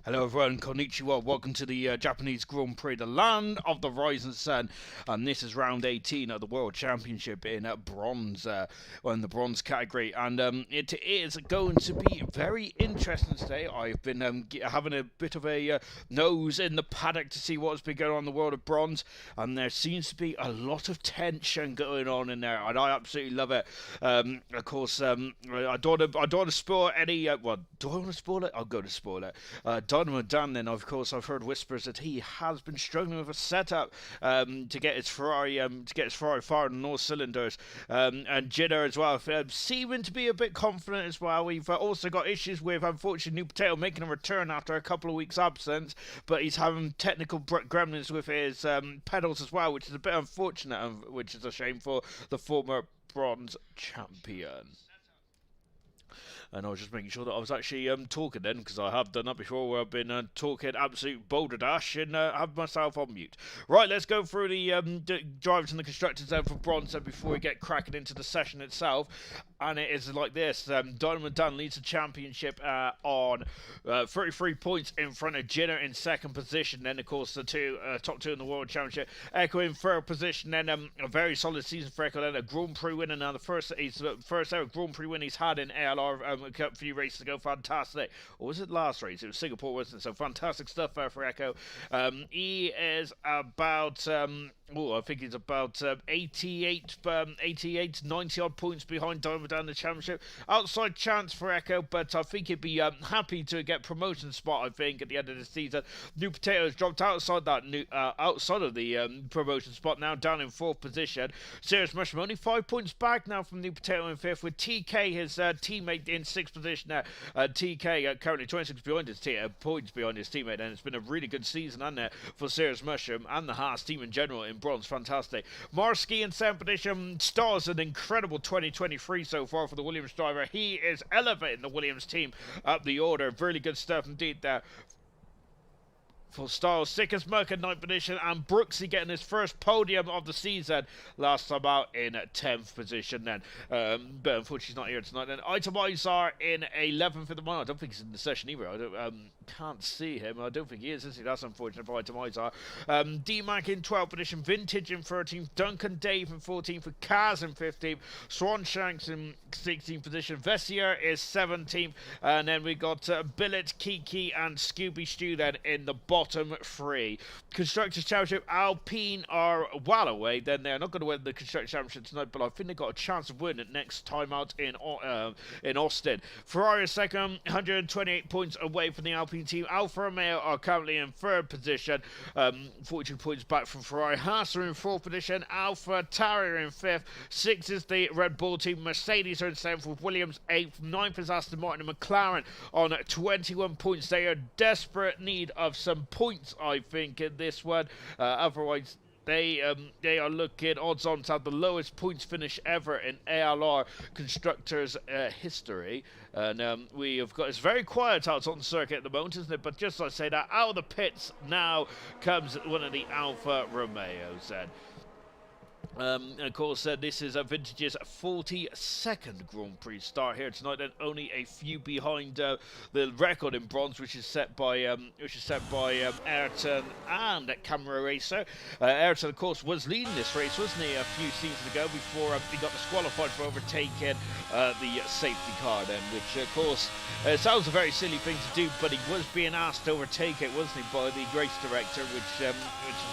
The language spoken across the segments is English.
Hello everyone, konnichiwa, welcome to the Japanese Grand Prix, the land of the rising sun, and this is round 18 of the World Championship in bronze, in the bronze category, and it is going to be very interesting today. I've been having a bit of a nose in the paddock to see what's been going on in the world of bronze, and there seems to be a lot of tension going on in there, and I absolutely love it. Of course, I don't want to spoil any, well, do I want to spoil it? I'll go to spoil it. Dan, then, of course, I've heard whispers that he has been struggling with a setup to get his Ferrari firing on all cylinders, and Jitter as well, seeming to be a bit confident as well. We've also got issues with, unfortunately, New Potato making a return after a couple of weeks' absence, but he's having technical gremlins with his pedals as well, which is a bit unfortunate, which is a shame for the former bronze champion. And I was just making sure that I was actually talking then, because I have done that before, where I've been talking absolute boulder-dash and have myself on mute. Right, let's go through the drivers and the constructors then for bronze before we get cracking into the session itself. And it is like this. Dynamo Dan leads the championship on 33 points in front of Jinner in second position. Then, of course, the top two in the World Championship. Echo in third position. Then a very solid season for Echo. Then a Grand Prix winner. Now, the first ever Grand Prix win he's had in ALR a few races ago. Fantastic. Or was it last race? It was Singapore, wasn't it? So fantastic stuff for Echo. He is about... I think he's about 88, 90 odd points behind Dynamo Dan in the championship. Outside chance for Echo, but I think he'd be happy to get promotion spot. I think at the end of the season, New Potatoes dropped outside that outside of the promotion spot. Now down in fourth position. Serious Mushroom only 5 points back now from New Potato in fifth, with TK his teammate in sixth position. Now TK currently 26 behind his points behind his teammate, and it's been a really good season, hasn't it, for Serious Mushroom and the Haas team in general in bronze. Fantastic. Marsky in seventh position. Stars an incredible 2023 so far for the Williams driver. He is elevating the Williams team up the order. Really good stuff indeed there for Styles. Sick as Merc in 9th position, and Brooksy getting his first podium of the season. Last time out in 10th position then. But unfortunately he's not here tonight then. Itemizer in 11th at the moment. I don't think he's in the session either. I can't see him. I don't think he is he? That's unfortunate for Itemizer. D-Mac in 12th position. Vintage in 13th. Duncan Dave in 14th. With Kaz in 15th. Swan Shanks in 16th position. Vessier is 17th. And then we got Billet, Kiki and Scooby Stew then in the bottom three. Constructors Championship, Alpine are well away. Then they're not going to win the Constructors Championship tonight, but I think they've got a chance of winning it next time out in Austin. Ferrari is second, 128 points away from the Alpine team. Alfa Romeo are currently in third position, 42 points back from Ferrari. Haas are in fourth position. Alpha Tauri in fifth. Sixth is the Red Bull team. Mercedes are in seventh, with Williams eighth. Ninth is Aston Martin and McLaren on 21 points. They are desperate need of some points, I think, in this one. Otherwise, they are looking odds on to have the lowest points finish ever in ALR Constructors history. And we have got, it's very quiet out on the circuit at the moment, isn't it? But just as I say that, out of the pits now comes one of the Alfa Romeos then. Of course, this is Vintage's 42nd Grand Prix start here tonight, and only a few behind the record in bronze, which is set by Ayrton and Camera Racer. Ayrton, of course, was leading this race, wasn't he, a few seasons ago before he got disqualified for overtaking the safety car then, which, of course, sounds a very silly thing to do, but he was being asked to overtake it, wasn't he, by the race director, which is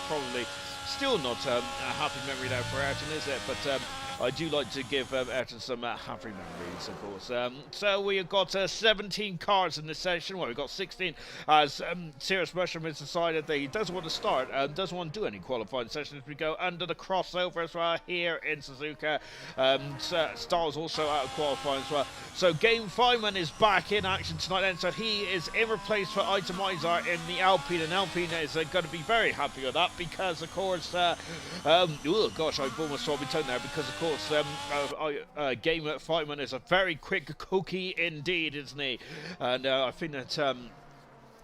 probably still not a happy memory there for Ayrton, is it? But I do like to give Ayrton some happy memories, of course. So we've got 17 cars in this session. Well, we've got 16 as Serious Mushroom has decided that he doesn't want to start and doesn't want to do any qualifying sessions. We go under the crossover as well here in Suzuka. Star's also out of qualifying as well. So Game Fireman is back in action tonight then. So he is in replace for Itemizer in the Alpine, and Alpine is going to be very happy with that because, of course, oh gosh, I've almost saw my tongue there, because, of course, Game Fireman is a very quick cookie indeed, isn't he? And I think that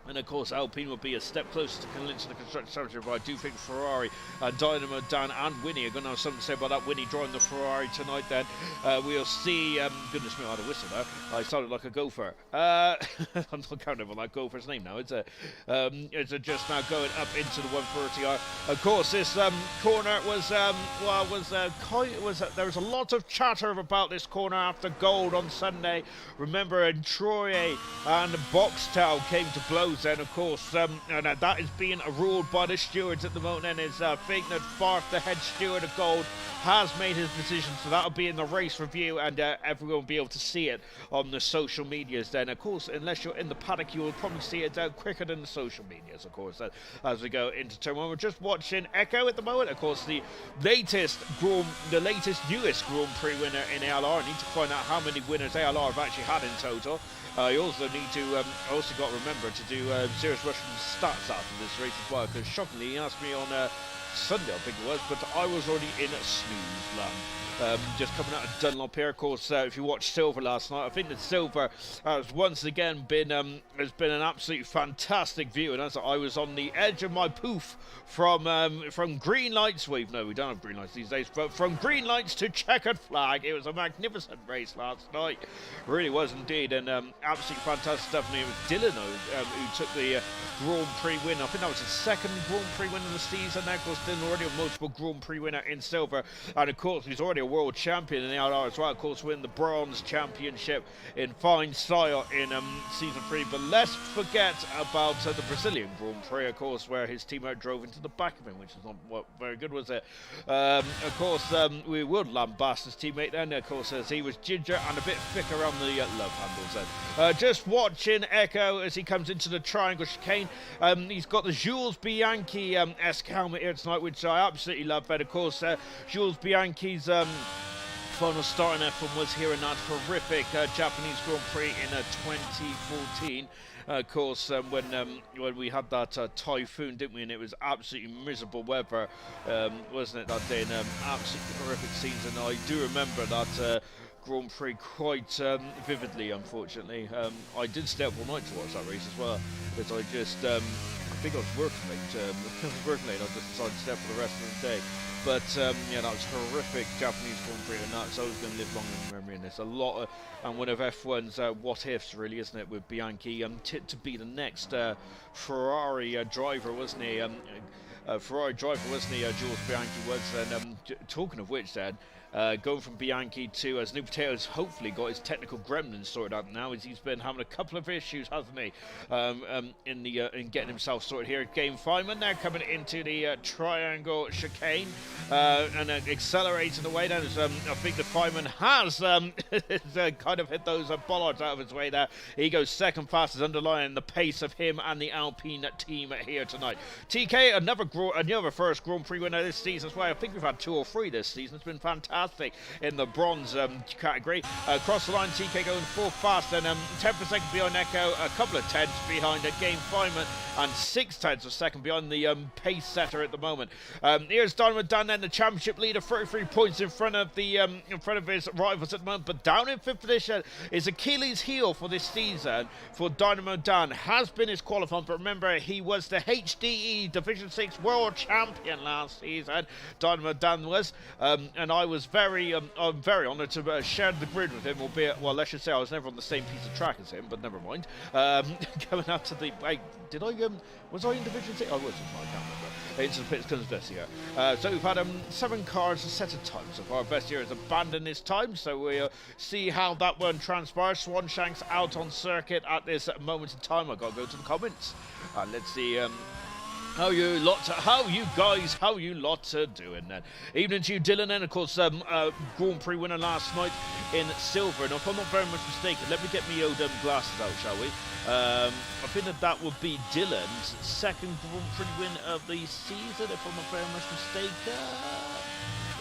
And of course, Alpine will be a step closer to clinching the Constructors' Championship. But I do think Ferrari, Dynamo Dan, and Winnie are going to have something to say about that. Winnie driving the Ferrari tonight. Then we'll see. Goodness me, I had a whistle there. I sounded like a gopher. I'm not counting on that gopher's name now. It's just now going up into the 130R. Of course, this corner was there was a lot of chatter about this corner after Gold on Sunday. Remember, Troye and Boxtel came to blows. Then, of course, and that is being ruled by the stewards at the moment. And it's Fake that Farth, the head steward of Gold, has made his decision. So that'll be in the race review, and everyone will be able to see it on the social medias. Then, of course, unless you're in the paddock, you will probably see it quicker than the social medias. Of course, as we go into turn one, we're just watching Echo at the moment. Of course, the newest Grand Prix winner in ALR. I need to find out how many winners ALR have actually had in total. I also need to, I also got to remember to do Serious Russian stats after this race as well, because shockingly he asked me on Sunday, I think it was, but I was already in snooze land. Just coming out of Dunlop here, of course. If you watched Silver last night, I think that Silver has once again been an absolutely fantastic view, and as I was on the edge of my poof from green lights. Well, no, we don't have green lights these days, but from green lights to checkered flag. It was a magnificent race last night, really was indeed, and absolutely fantastic stuff. And it was Dylan who took the Grand Prix win. I think that was his second Grand Prix win in the season. Of course, Dylan already a multiple Grand Prix winner in Silver, and of course he's already a world champion in the ALR as well. Of course, win the bronze championship in fine style in season 3. But let's forget about the Brazilian Grand Prix, of course, where his teammate drove into the back of him, which is not very good, was it? Of course, we would lambast his teammate then, of course, as he was ginger and a bit thick around the love handles then. Just watching Echo as he comes into the triangle chicane. He's got the Jules Bianchi-esque helmet here tonight, which I absolutely love. But of course, Jules Bianchi's final start in F1 was here in that horrific Japanese Grand Prix in 2014. Of course, when we had that typhoon, didn't we? And it was absolutely miserable weather, wasn't it, that day? And absolutely horrific scenes. And I do remember that Grand Prix quite vividly, unfortunately. I did stay up all night to watch that race as well, because I just, I think I was working late. I just decided to stay up for the rest of the day. But yeah, that was horrific Japanese Grand Prix, and that's always going to live long in memory. And there's a lot of, and one of F1's what ifs, really, isn't it, with Bianchi tipped to be the next Ferrari driver, wasn't he? Ferrari driver, wasn't he? Jules Bianchi was. And talking of which, then. Going from Bianchi to New Potato's hopefully got his technical gremlins sorted out now, as he's been having a couple of issues, hasn't he, in getting himself sorted here. Game Feynman now coming into the triangle chicane and accelerating away down. I think the Feynman has kind of hit those bollards out of his way there. He goes second fastest, underlining the pace of him and the Alpine team here tonight. TK, another first Grand Prix winner this season as well. I think we've had 2 or 3 this season. It's been fantastic in the bronze category. Across the line, TK going 4th fast, and 10 per second behind Echo, a couple of tenths behind Game Feynman, and 6 tenths of second behind the pace setter at the moment. Here's Dynamo Dan, then the championship leader, 33 points in front of his rivals at the moment. But down in 5th position is Achilles' heel for this season for Dynamo Dan. Has been his qualifying, but remember, he was the HDE Division 6 world champion last season. Dynamo Dan was, and I was I'm very honoured to share the grid with him, albeit, well, let's just say I was never on the same piece of track as him, but never mind. Coming out to the, did I, was I in Division 6? I wasn't, I can't remember. Into the pits comes Bessier. So we've had 7 cars, a set of times so far. Bessier has abandoned his time, so we'll see how that one transpires. Swanshank's out on circuit at this moment in time. I've got to go to the comments. Let's see how you lot are doing then. Evening to you, Dylan, and of course Grand Prix winner last night in Silver. And if I'm not very much mistaken, let me get me old glasses out, shall we? I think that would be Dylan's second Grand Prix win of the season, if I'm not very much mistaken.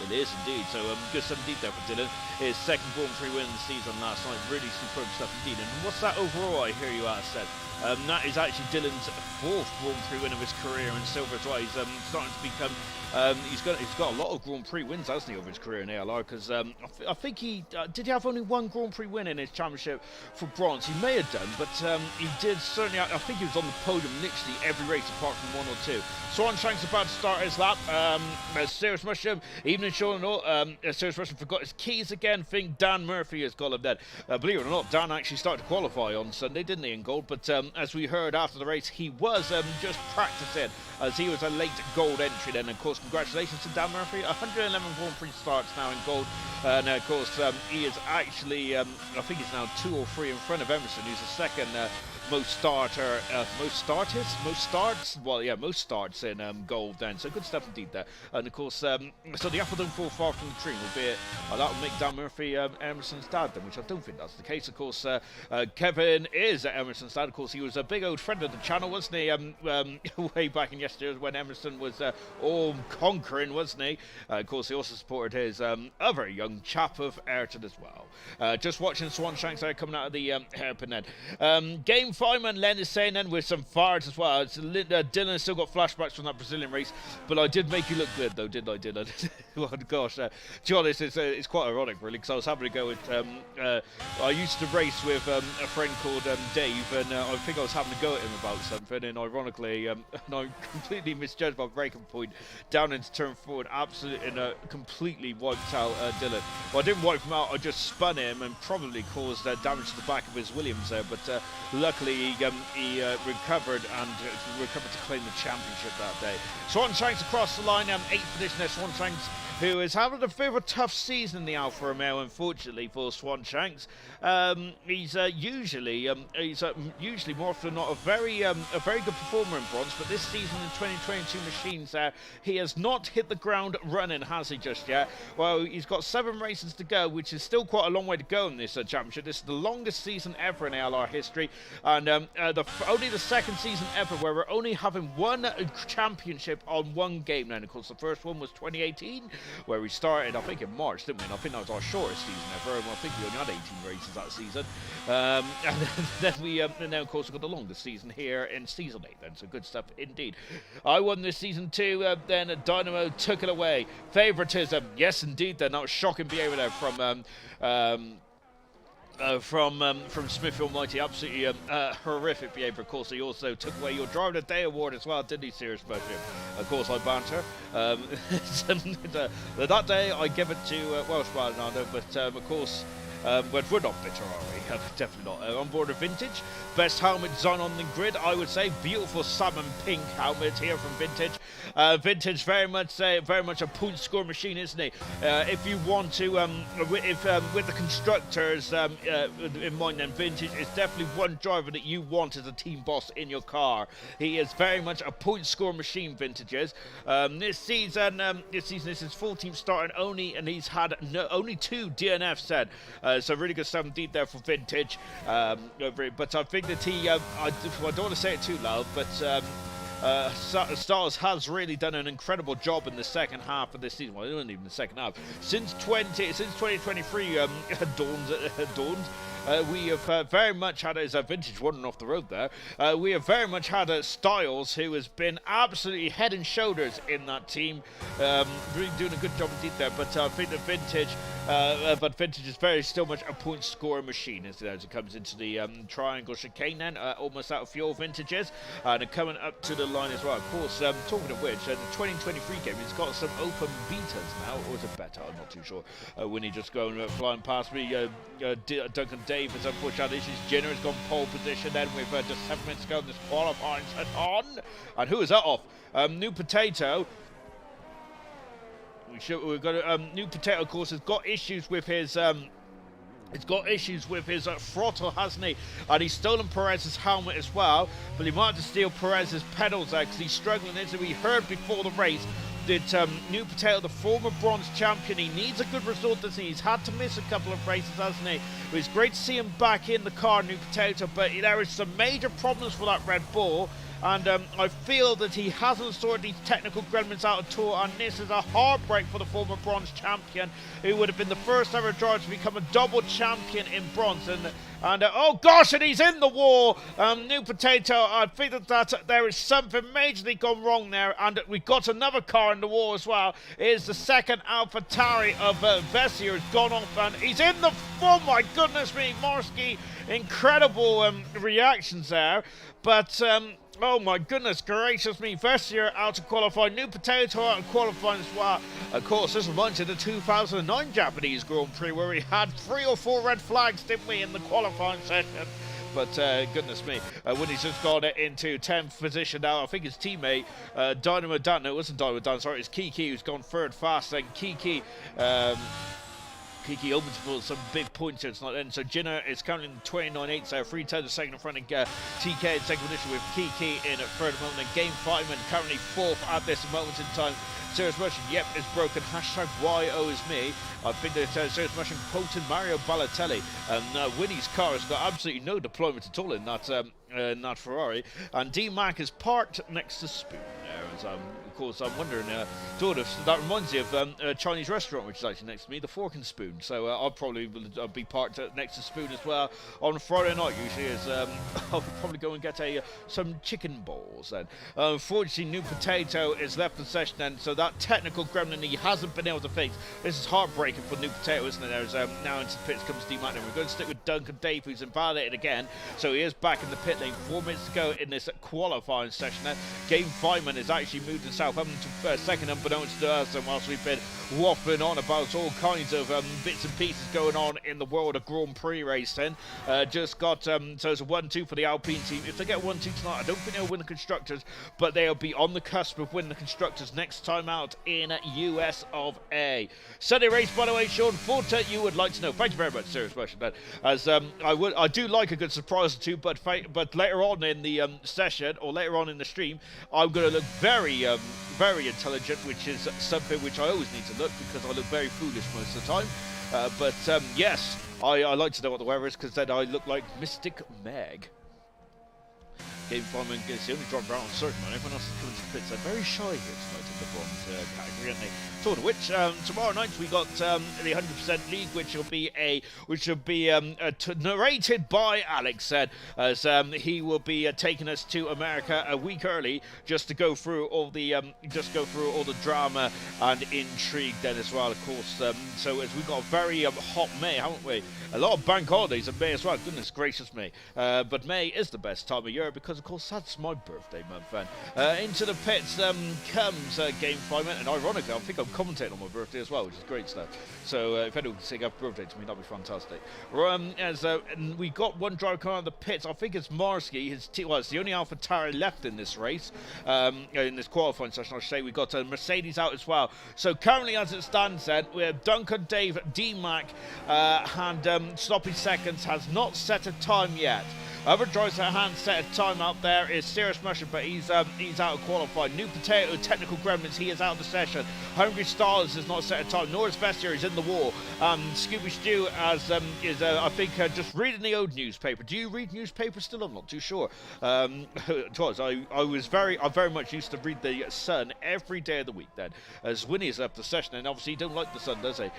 It is indeed. So good stuff indeed there for Dylan. His second Grand Prix win of the season last night. Really superb stuff indeed. And what's that overall, I hear you said? That is actually Dylan's 4th Grand Prix win of his career in silver as well. He's starting to become. He's got a lot of Grand Prix wins, hasn't he, over his career in ALR? Because I think he did he have only 1 Grand Prix win in his championship for bronze. He may have done, but he did certainly. I think he was on the podium literally every race apart from 1 or 2. Swanshank's about to start his lap. Serious Mushroom, evening Sean and all. Serious Mushroom forgot his keys again. Think Dan Murphy has got him dead. Believe it or not, Dan actually started to qualify on Sunday, didn't he, in gold? But as we heard after the race, he was just practicing as he was a late gold entry then. Of course, congratulations to Dan Murphy. 111 Grand Prix starts now in gold. And of course, he is actually, I think he's now 2 or 3 in front of Emerson, who's the second most starts in gold then. So good stuff indeed there. And of course, so the apple don't fall far from the tree, albeit that will make Dan Murphy Emerson's dad then, which I don't think that's the case. Of course, Kevin is Emerson's dad. Of course, he was a big old friend of the channel, wasn't he? Way back in yesterday when Emerson was all conquering, wasn't he? Of course, he also supported his other young chap of Ayrton as well. Just watching Swanshanks there coming out of the hairpin then. Game 5, man, Len is saying then with some farts as well. Dylan has still got flashbacks from that Brazilian race, but I did make you look good though, did I? Oh gosh, to be honest, it's quite ironic really, because I was having to go with, I used to race with a friend called Dave, and I think I was having to go at him about something, and ironically, and I completely misjudged my braking point down into turn 4 and completely wiped out Dylan. Well, I didn't wipe him out, I just spun him and probably caused damage to the back of his Williams there, but luckily he recovered and recovered to claim the championship that day. Swanshanks across the line, 8th position there, Swanshanks, who is having a bit of a tough season in the Alfa Romeo, unfortunately, for Swanshanks. He's usually more often than not a very good performer in bronze, but this season in 2022 machines, he has not hit the ground running, has he, just yet? Well, he's got 7 races to go, which is still quite a long way to go in this championship. This is the longest season ever in ALR history, and only the second season ever where we're only having 1 championship on 1 game now. And of course, the first one was 2018, where we started, I think, in March, didn't we? And I think that was our shortest season ever. I think we only had 18 races that season. And then we, and then of course, we got the longest season here in season 8 then. So good stuff indeed. I won this season too. Then Dynamo took it away. Favoritism, yes indeed. Then that was shocking behaviour there from Smithfield Mighty, absolutely horrific behaviour. Of course, he also took away your Driver of the Day award as well, didn't he, Serious Mushroom? Of course, I banter. That day, I give it to Welsh Malinado, but of course, but we're not bitter, are we? Definitely not. On board a Vintage. Best helmet design on the grid, I would say. Beautiful salmon pink helmet here from Vintage. Vintage very much a point score machine, isn't he? If you want to, with the constructors in mind, then Vintage is definitely one driver that you want as a team boss in your car. He is very much a point score machine, Vintage is. This season is his 14th start and he's had only 2 DNFs said. So really good stuff indeed there for Vintage. But I think that I don't want to say it too loud, but Stars has really done an incredible job in the second half of this season. Well, it wasn't even the second half. Since 2023 dawned, we have very much had, as a Vintage running off the road there, we have very much had Styles, who has been absolutely head and shoulders in that team, really doing a good job indeed there. But I think that Vintage is still much a point scorer machine as it comes into the triangle chicane then, almost out of fuel Vintages, and coming up to the line as well. Of course, talking of which, the 2023 game has got some open betas now, or is it better? I'm not too sure. Winnie just going flying past me. Duncan Davis, unfortunately, issues. Jenner has gone pole position then with just 7 minutes to go in this qualifying set on. And who is that off? New Potato. We've got New Potato, of course, has got issues with his throttle, hasn't he? And he's stolen Perez's helmet as well, but he might have to steal Perez's pedals there because he's struggling. As we heard before the race, that New Potato, the former bronze champion, he needs a good result, doesn't he? He's had to miss a couple of races, hasn't he? But it's great to see him back in the car, New Potato, but there is some major problems for that Red Bull. and I feel that he hasn't sorted these technical gremlins out at all, and this is a heartbreak for the former bronze champion, who would have been the first ever driver to become a double champion in bronze. And oh gosh, and he's in the wall. New Potato, I think that there is something majorly gone wrong there, and we've got another car in the wall as well. It is the second AlphaTauri of Vessier has gone off, and he's in the... Oh my goodness me, Marsky, incredible reactions there. But... oh my goodness gracious me, Vessier out of qualifying, New Potato out of qualifying as well. Of course, this reminds me of the 2009 Japanese Grand Prix, where we had 3 or 4 red flags, didn't we, in the qualifying session? But goodness me, Winnie's just got it into 10th position now. I think his teammate, Dynamo Dan, no, it wasn't Dynamo Dan, sorry, it's Kiki who's gone third fast. Then Kiki opens for some big points here tonight. And so Jinner is currently in 29.8, so 3 turns a second in front of TK in second position, with Kiki in at third moment. And Game Fireman currently 4th at this moment in time. Serious Motion, yep, is broken. Hashtag YO is me. I think that Serious Motion quoted Mario Balotelli. And Winnie's car has got absolutely no deployment at all in that Ferrari. And D-Mac is parked next to Spoon there. As of course, I'm wondering, sort of, that reminds me of a Chinese restaurant which is actually next to me, the Fork and Spoon. So I'll probably be parked next to Spoon as well on Friday night. Usually is I'll probably go and get some chicken balls then. Unfortunately, New Potato is left the session then, so that technical gremlin he hasn't been able to fix. This is heartbreaking for New Potato, isn't it? There's now into the pits comes D-Mac, and we're going to stick with Duncan Dave, who's invalidated again. So he is back in the pit lane. 4 minutes to go in this qualifying session then. Game Fireman has actually moved himself up to second, unbeknownst to us, and whilst we've been waffling on about all kinds of bits and pieces going on in the world of Grand Prix racing, just got so it's a 1-2 for the Alpine team. If they get 1-2 tonight, I don't think they'll win the Constructors, but they'll be on the cusp of winning the Constructors next time out in US of A. Sunday race, by the way, Sean Forte, you would like to know. Thank you very much, Serious Motion, Ben. As I do like a good surprise or two, but later on in the session, or later on in the stream, I'm going to look very intelligent, which is something which I always need to look, because I look very foolish most of the time. But yes, I like to know what the weather is, because then I look like Mystic Meg. Game Fireman is the only driver out on circuit, man. Everyone else is coming to the pits. They're very shy here tonight in the bronze category, aren't they? Sort of. Which tomorrow night we got the 100% League, which will be narrated by Alex said, as he will be taking us to America a week early, just to go through all the drama and intrigue then as well, of course. So as we got a very hot May, haven't we? A lot of bank holidays in May as well. Goodness gracious me. But May is the best time of year, because of course that's my birthday month. And into the pits comes Game Fireman, and ironically I think I'm commentating on my birthday as well, which is great stuff. So if anyone can sing happy birthday to me, that'd be fantastic. And we got one driver coming out of the pits. I think it's Marsky. It's the only AlphaTauri left in this race, in this qualifying session, I should say. We got Mercedes out as well. So currently, as it stands, then we have Duncan Dave, D-Mac, and Sloppy Seconds has not set a time yet. Other drivers that hand set a time out there is Serious Motion, but he's out of qualifying. New Potato, Technical Gremlins, he is out of the session. Hungry Stars has not set a time. Nor is Vestier, is in the wall. Scooby Stew is I think just reading the old newspaper. Do you read newspapers still? I'm not too sure. I very much used to read the Sun every day of the week then, as Winnie is up the session, and obviously he don't like the Sun, does he?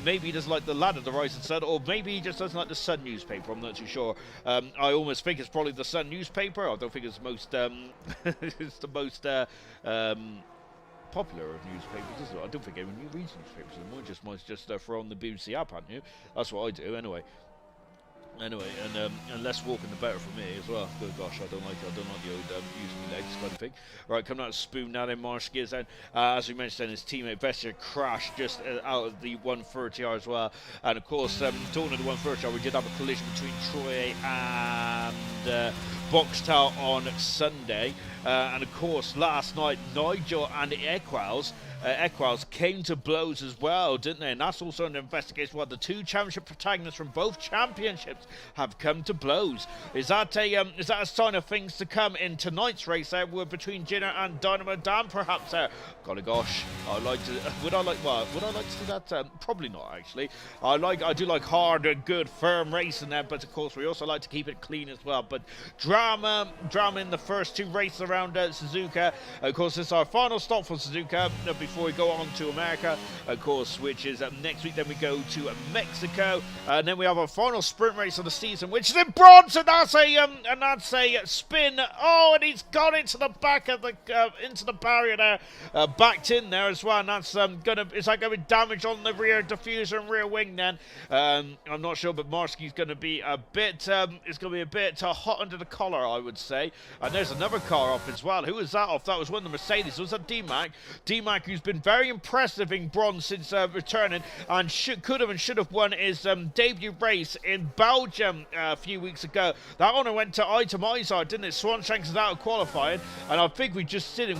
Maybe he doesn't like the Lad of the Rising Sun, or maybe he just doesn't like the Sun newspaper. I'm not too sure. I almost think it's probably the Sun newspaper. I don't think it's the most it's the most popular of newspapers, is it? I don't think anyone reads newspapers anymore. Mine's just throw on the BBC app, aren't you? That's what I do anyway. And less walking the better for me as well. Good gosh, I don't like the old using my legs kind of thing. Right, coming out of Spoon now then, Marsh Gears then. As we mentioned, his teammate Vestier crashed just out of the 130R as well. And of course, talking of the 130R, we did have a collision between Troy and Boxtel on Sunday. And of course, last night, Nigel and Equals came to blows as well, didn't they? And that's also an investigation. Well, the two championship protagonists from both championships have come to blows. Is that a sign of things to come in tonight's race there, between Jinner and Dynamo Dan, perhaps there? Golly gosh, would I like to see that? Probably not, actually. I do like hard and good firm racing there, but of course we also like to keep it clean as well. But drama drama in the first 2 races around Suzuka. Of course, this is our final stop for Suzuka before we go on to America, of course, which is next week. Then we go to Mexico, and then we have our final sprint race of the season, which is in bronze, and that's a spin. Oh, and he's got into the back of the into the barrier there, backed in there as well, and that's it's like going to be damage on the rear diffuser and rear wing. Then I'm not sure, but Marski's going to be a bit hot under the collar, I would say. And there's another car off as well. Who was that off? That was one of the Mercedes. It was a D-Mac. D-Mac, who's been very impressive in bronze since returning, and could have and should have won his debut race in Belgium a few weeks ago. That one went to Itemizer, didn't it? Swanshanks is out of qualifying, and I think we just seen him.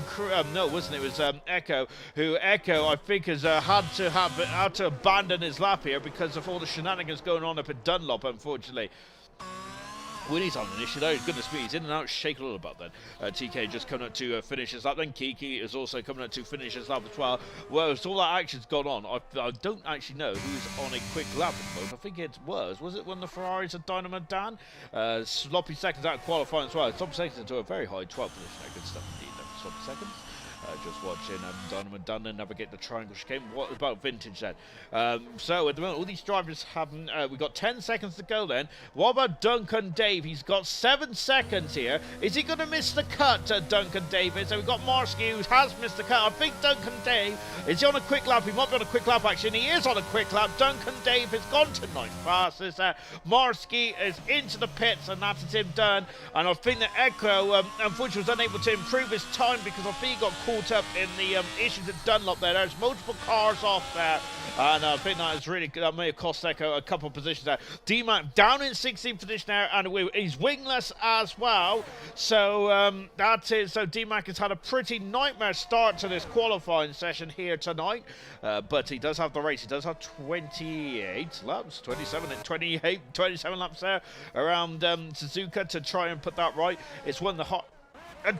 No, wasn't it? It was Echo, who I think has had to abandon his lap here because of all the shenanigans going on up at Dunlop, unfortunately. Winnie's on an issue though, goodness me, he's in and out, shake a little about then. TK just coming up to finish his lap, then Kiki is also coming up to finish his lap as well. Well, so all that action's gone on. I don't actually know who's on a quick lap at the moment. I think it was it one of the Ferraris of Dynamo Dan? Sloppy seconds out of qualifying as well. Sloppy seconds into a very high 12th position. Good stuff indeed, sloppy seconds. Just watching Dynamo Dunn navigate the triangle chicane. What about Vintage then? So at the moment, all these drivers haven't. We've got 10 seconds to go then. What about Duncan Dave? He's got 7 seconds here. Is he going to miss the cut, Duncan David? So we've got Marsky, who has missed the cut. I think Duncan Dave, is he on a quick lap? He might be on a quick lap, actually. He is on a quick lap. Duncan Dave has gone to 9th fastest. Marsky is into the pits, and that is him done. And I think that Echo, unfortunately, was unable to improve his time because I think he got caught up in the issues at Dunlop there. There's multiple cars off there, and I think that is really good. That may have cost Echo a couple of positions there. D-Mac down in 16th position there, and he's wingless as well. So that's it. So D-Mac has had a pretty nightmare start to this qualifying session here tonight, but he does have the race. He does have 28 laps, 27 laps there around Suzuka to try and put that right. It's one of the hot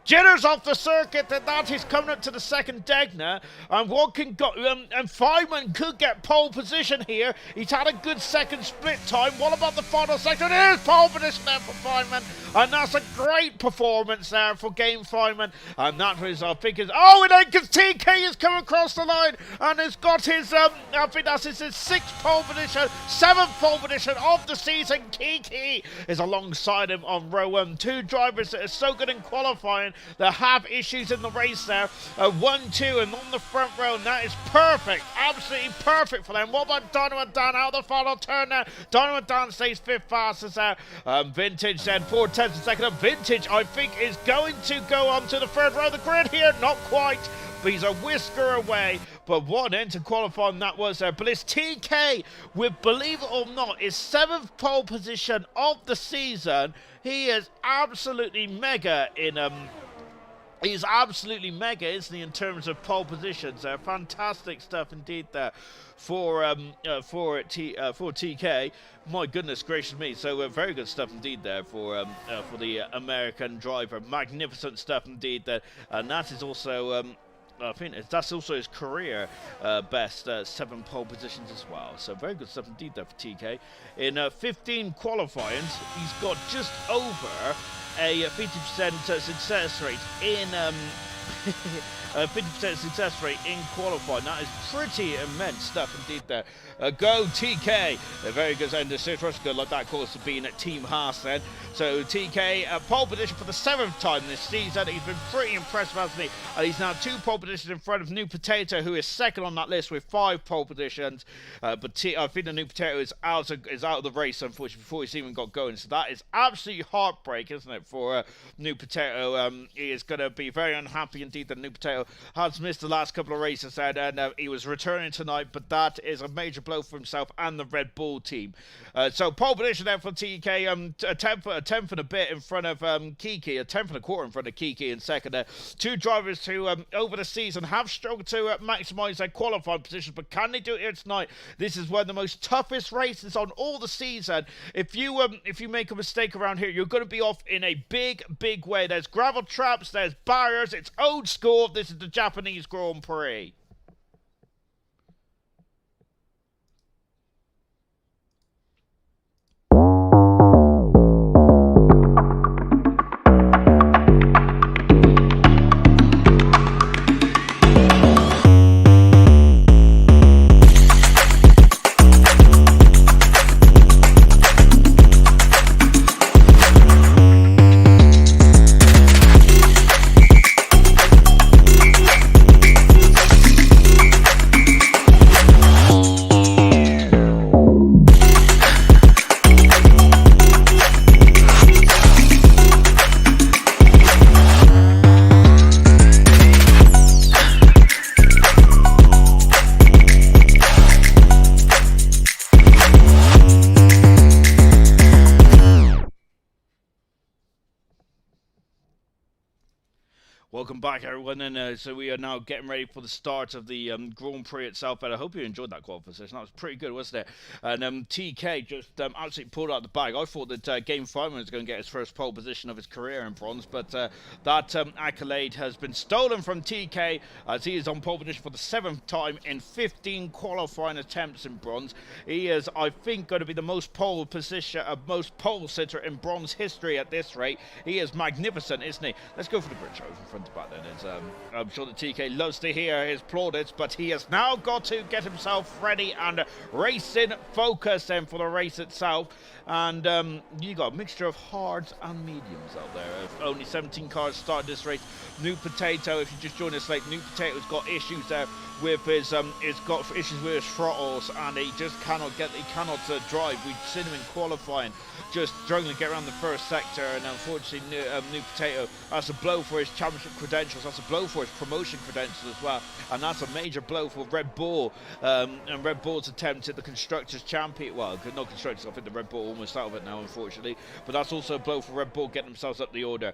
jitters off the circuit, and that is coming up to the second Degner, and what can go, and Feynman could get pole position here. He's had a good second split time. What about the final section? It is pole position there for Feynman, and that's a great performance there for Game Feynman, and that was, I think, and then because TK is coming across the line, and has got his, I think that's his 6th pole position, 7th pole position of the season. Kiki is alongside him on row 1. 2 drivers that are so good in qualifying that have issues in the race there. 1, 2, and on the front row, and that is perfect, absolutely perfect for them. What about Dynamo Dan out of the final turn there? Dynamo Dan stays 5th fastest there. Vintage then 4/10 second. Vintage, I think, is going to go on to the 3rd row of the grid here. Not quite, but he's a whisker away. But what an end to qualifying that was there. But it's TK with, believe it or not, his 7th pole position of the season. He is absolutely mega in he's absolutely mega, isn't he, in terms of pole positions there. Fantastic stuff indeed there for TK. My goodness gracious me. So very good stuff indeed there for the American driver. Magnificent stuff indeed there. And that is also I think that's also his career best 7 pole positions as well. So very good stuff indeed there for TK. In 15 qualifyings, he's got just over a 50% success rate in 50% success rate in qualifying. That is pretty immense stuff indeed there. Go TK. A very good end. The 6th rush good like that, of course, being at Team Haas then. So TK pole position for the 7th time this season. He's been pretty impressive, hasn't he? And he's now 2 pole positions in front of New Potato, who is 2nd on that list with 5 pole positions. But I think the New Potato is out of the race, unfortunately, before he's even got going. So that is absolutely heartbreak, isn't it, for New Potato? He is going to be very unhappy indeed that New Potato has missed the last couple of races, and he was returning tonight, but that is a major blow for himself and the Red Bull team. So pole position there for TK, a tenth and a bit in front of Kiki, a 10th and a quarter in front of Kiki in 2nd. 2 drivers who over the season have struggled to maximise their qualifying positions, but can they do it here tonight? This is one of the most toughest races on all the season. If you make a mistake around here, you're going to be off in a big way. There's gravel traps, there's barriers, it's old school. This is the Japanese Grand Prix. Welcome back, everyone, and so we are now getting ready for the start of the Grand Prix itself. But I hope you enjoyed that qualifying session. That was pretty good, wasn't it? And TK just absolutely pulled out the bag. I thought that Game 5 was going to get his first pole position of his career in bronze, but that accolade has been stolen from TK as he is on pole position for the 7th time in 15 qualifying attempts in bronze. He is, I think, going to be the most pole sitter in bronze history at this rate. He is magnificent, isn't he? Let's go for the grid show from front to back then. I'm sure that TK loves to hear his plaudits, but he has now got to get himself ready and racing focus then for the race itself. And you got a mixture of hards and mediums out there. Only 17 cars started this race. New Potato, if you just joined us late, New Potato's got issues there with his got issues with his throttles, and he just cannot drive. We've seen him in qualifying just struggling to get around the first sector, and unfortunately New Potato, that's a blow for his championship credentials, that's a blow for his promotion credentials as well, and that's a major blow for Red Bull and Red Bull's attempt at the Constructors Champion. Well, not Constructors, I think the Red Bull almost out of it now, unfortunately, but that's also a blow for Red Bull getting themselves up the order.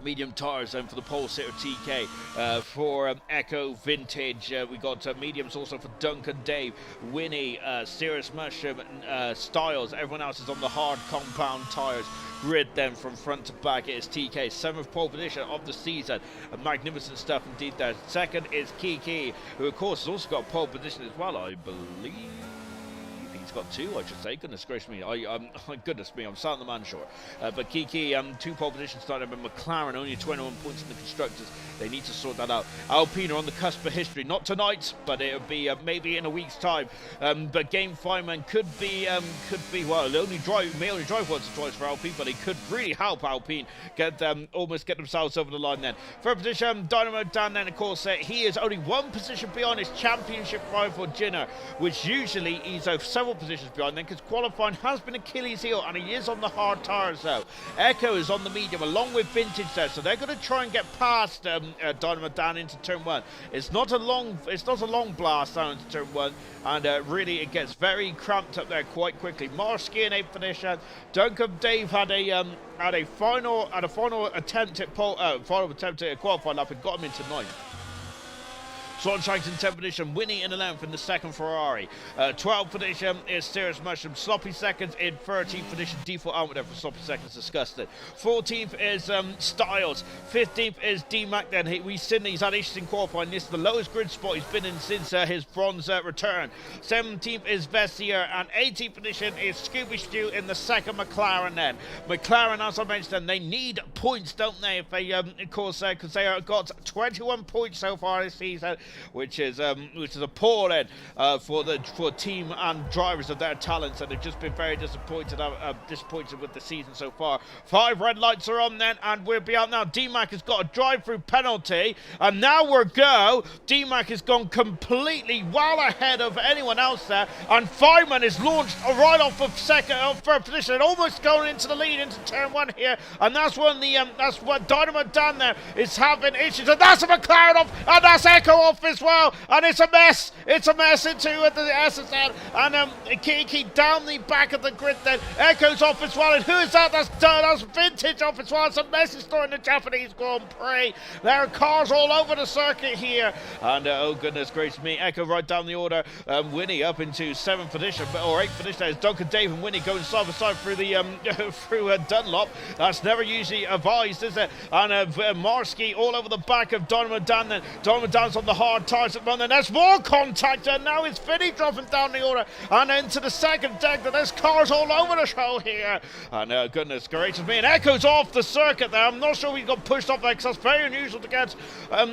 Medium tires then for the pole sitter TK. For Echo Vintage, we got mediums also for Duncan Dave, Winnie, Cirrus Mushroom, Styles. Everyone else is on the hard compound tires. Grid then from front to back. It is TK, 7th pole position of the season. Magnificent stuff indeed there. Second is Kiki, who of course has also got pole position as well, I believe. He's got 2, I should say. Goodness gracious me. Goodness me, I'm selling the man short. But Kiki, 2 pole positions started, but McLaren only 21 points in the Constructors. They need to sort that out. Alpine are on the cusp of history. Not tonight, but it'll be maybe in a week's time. But Game 5 man could be well, may only drive once or twice for Alpine, but it could really help Alpine almost get themselves over the line then. Third position, Dynamo Dan then, of course, he is only 1 position behind his championship rival Jinner, which usually he's several positions behind then, because qualifying has been Achilles' heel, and he is on the hard tires though. Echo is on the medium along with Vintage there, so they're going to try and get past Dynamo Dan into turn 1. It's not a long blast down into turn 1, and really it gets very cramped up there quite quickly. Marsky in 8th position. Duncan Dave had a final attempt at qualifying lap and got him into 9th. Swanshank's in 10th position, Winnie in 11th in the 2nd Ferrari. 12th position is Cirrus Mushroom, sloppy seconds in 13th position, default out there for sloppy seconds, disgusting. 14th is Styles, 15th is D-Mac then, we've seen he's had issues in qualifying, this is the lowest grid spot he's been in since his bronze return. 17th is Vessier, and 18th position is Scooby Stew in the 2nd McLaren then. McLaren, as I mentioned, they need points, don't they, if they, of course, because they have got 21 points so far this season, which is appalling for team and drivers of their talents, and they've just been very disappointed with the season so far. 5 red lights are on then, and we'll be out now. D-Mac has got a drive-through penalty, and now we're go. D-Mac has gone completely well ahead of anyone else there, and Feynman is launched right off of third position, and almost going into the lead into turn 1 here, and that's when that's what Dynamo Dan there is having issues, and that's a McLaren off, and that's Echo off as well, and it's a mess into the SSN, and Kiki down the back of the grid then. Echo's off as well, and who is that? That's Vintage off as well. It's a messy story in the Japanese Grand Prix. There are cars all over the circuit here, and oh goodness gracious me, Echo right down the order. Winnie up into 7th position, or 8th position. There's Duncan Dave and Winnie going side by side through the through Dunlop. That's never usually advised, is it? And Marsky all over the back of Dynamo Dan then. Dynamo Dan's on the hard tires at the moment. There's more contact, and now it's Vinny dropping down the order and into the 2nd deck. There's cars all over the show here, and goodness gracious me, and Echo's off the circuit there. I'm not sure we got pushed off there, because that's very unusual to get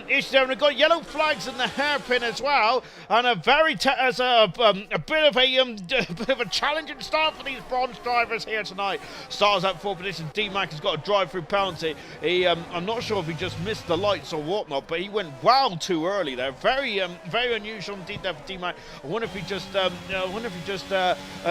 issues there, and we've got yellow flags in the hairpin as well, and a very a bit of a challenging start for these bronze drivers here tonight. Stars at 4th position. D-Mac has got a drive-through penalty. I'm not sure if he just missed the lights or whatnot, but he went wow too early there. there. Very unusual indeed there for D-Mac. I wonder if he just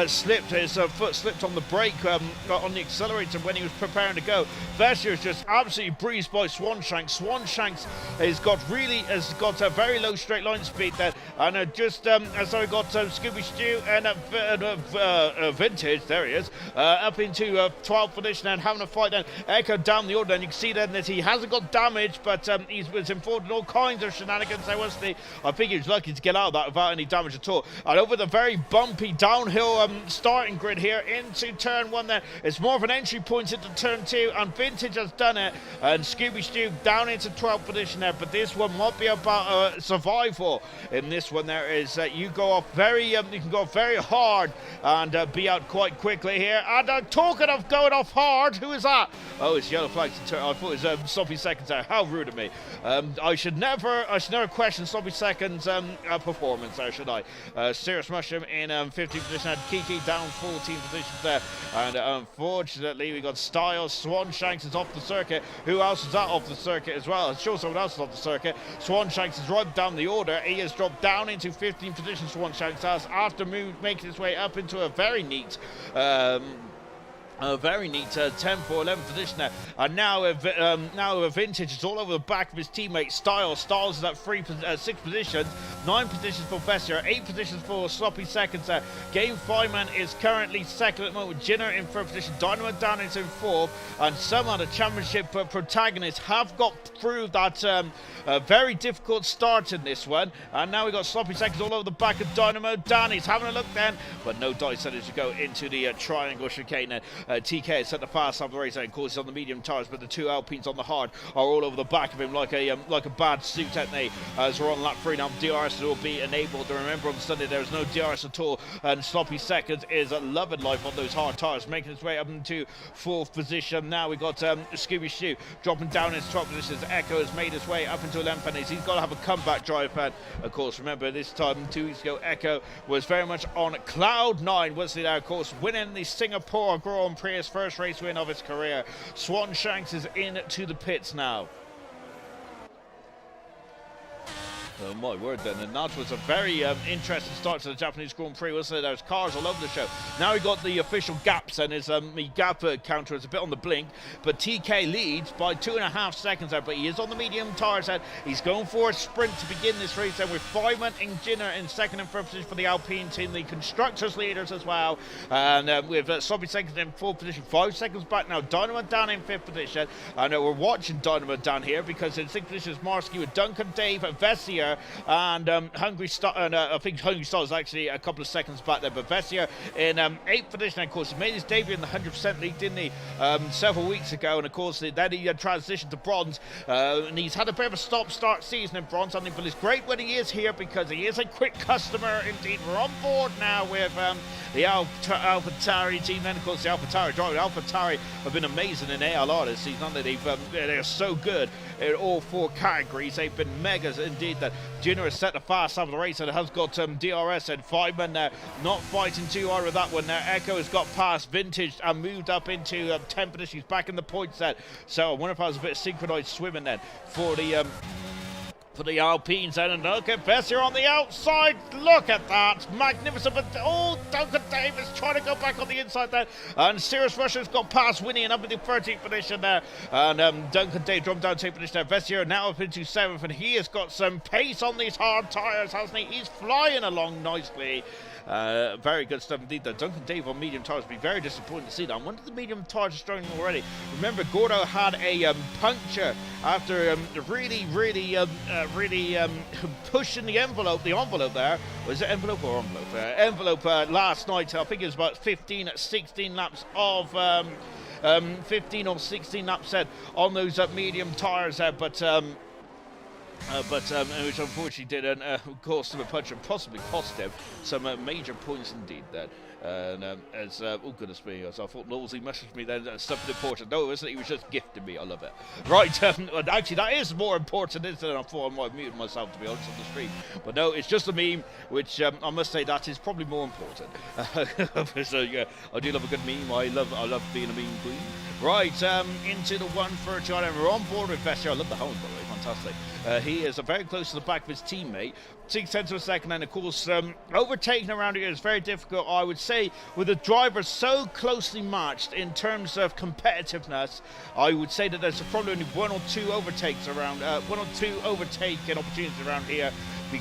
slipped, his foot slipped on the brake, on the accelerator when he was preparing to go. Vessier is just absolutely breezed by Swanshanks. Swanshanks has got a very low straight line speed there, and just as I got Scooby Stew and Vintage, there he is, up into 12th position and having a fight then. Echo down the order, and you can see then that he hasn't got damage, but he was involved in all kinds of shenanigans. I think he was lucky to get out of that without any damage at all. And over the very bumpy downhill starting grid here into turn 1 there. It's more of an entry point into turn 2, and Vintage has done it. And Scooby Stew down into 12th position there, but this one might be about survival. In this one there is you can go off very hard and be out quite quickly here. And talking of going off hard, who is that? Oh, it's yellow flags. I thought it was Sloppy Seconds there. How rude of me. I should never question Sloppy Seconds' performance there, should I? Serious Mushroom in 15th position, had Kiki down 14 positions there, and unfortunately we got Styles. Swanshanks is off the circuit. Who else is that off the circuit as well? I'm sure someone else is off the circuit. Swanshanks is right down the order. He has dropped down into 15th position. Swanshanks has, after making his way up into a very neat 10th or 11th position there. And now Vintage is all over the back of his teammate Styles. Styles is at 6 positions, 9 positions for Vessier, 8 positions for Sloppy Seconds there. Game Fireman is currently second at the moment, with Jinner in 3rd position, Dynamo down into 4th, and some of the championship protagonists have got through that very difficult start in this one. And now we've got Sloppy Seconds all over the back of Dynamo. Danny's having a look then, but no dice as you go into the triangle chicane then. TK is set to pass up the race, and of course he's on the medium tires, but the 2 Alpines on the hard are all over the back of him like a bad suit, aren't they? As we're on lap 3 now, DRS will be enabled. And remember, on Sunday there is no DRS at all, and Sloppy Seconds is loving life on those hard tires, making his way up into 4th position. Now we got Scooby Stew dropping down into 12th position. Echo has made his way up into 11th, and he's got to have a comeback drive. And of course, remember this time 2 weeks ago, Echo was very much on cloud 9, wasn't he? There, of course, winning the Singapore Grand Prix, his first race win of his career. Swanshanks is into the pits now. Oh my word then, and that was a very interesting start to the Japanese Grand Prix, wasn't it? There's cars all over the show. Now we got the official gaps, and his gap counter is a bit on the blink, but TK leads by 2.5 seconds there, but he is on the medium tires and he's going for a sprint to begin this race, and with Fireman and Jinner in 2nd and 3rd position for the Alpine team, the constructors leaders as well, and with Sloppy Seconds in 4th position, 5 seconds back now. Dynamo down in 5th position, and we're watching Dynamo down here because in 6th position is Marsky with Duncan, Dave, Vessier, and Hungry Star, and I think Hungry Star is actually a couple of seconds back there, but Vessier in 8th position. And of course, he made his debut in the 100% league, didn't he, several weeks ago, and of course then he transitioned to bronze, and he's had a bit of a stop-start season in bronze, and but it's great when he is here because he is a quick customer indeed. We're on board now with the AlphaTauri team, and of course the AlphaTauri driver. AlphaTauri have been amazing in ALR this season. They're so good in all 4 categories. They've been megas indeed. That Junior is set to fast up the race and has got DRS and Fireman not fighting too hard with that one. Echo has got past Vintage and moved up into 10th position. He's back in the point set. So I wonder if that was a bit of synchronized swimming then for the Alpines. And look at Vessier on the outside. Look at that. Magnificent. But oh, Duncan Davis trying to go back on the inside there. And Serious Russia's got past Winnie and up into 13th position there. And Duncan Davis dropped down to 8th position there. Vessier now up into 7th. And he has got some pace on these hard tyres, hasn't he? He's flying along nicely. Very good stuff indeed. The Duncan Dave on medium tires would be very disappointing to see that. I wonder if the medium tires are struggling already. Remember, Gordo had a puncture after really pushing the envelope there. Was it envelope or envelope? Envelope last night. I think it was about 16 laps of 15 or 16 laps on those medium tires there, but which unfortunately did, and of course, the punch and possibly cost him some major points indeed. That And oh goodness me, as I thought Nosey messaged me then something important. No, it isn't. He was just gifting me. I love it. Right, actually that is more important, isn't it? I thought I might have muted myself, to be honest, on the stream. But no, it's just a meme, which I must say that is probably more important. So yeah, I do love a good meme. I love being a meme queen. Right, into the 130 and we're on board with Vestia. I love the helmet, by the way. Fantastic. He is very close to the back of his teammate. 6/10 of a second, and of course, overtaking around here is very difficult, I would say, with the drivers so closely matched in terms of competitiveness. I would say that there's probably only one or two overtakes around, one or two overtaking opportunities around here.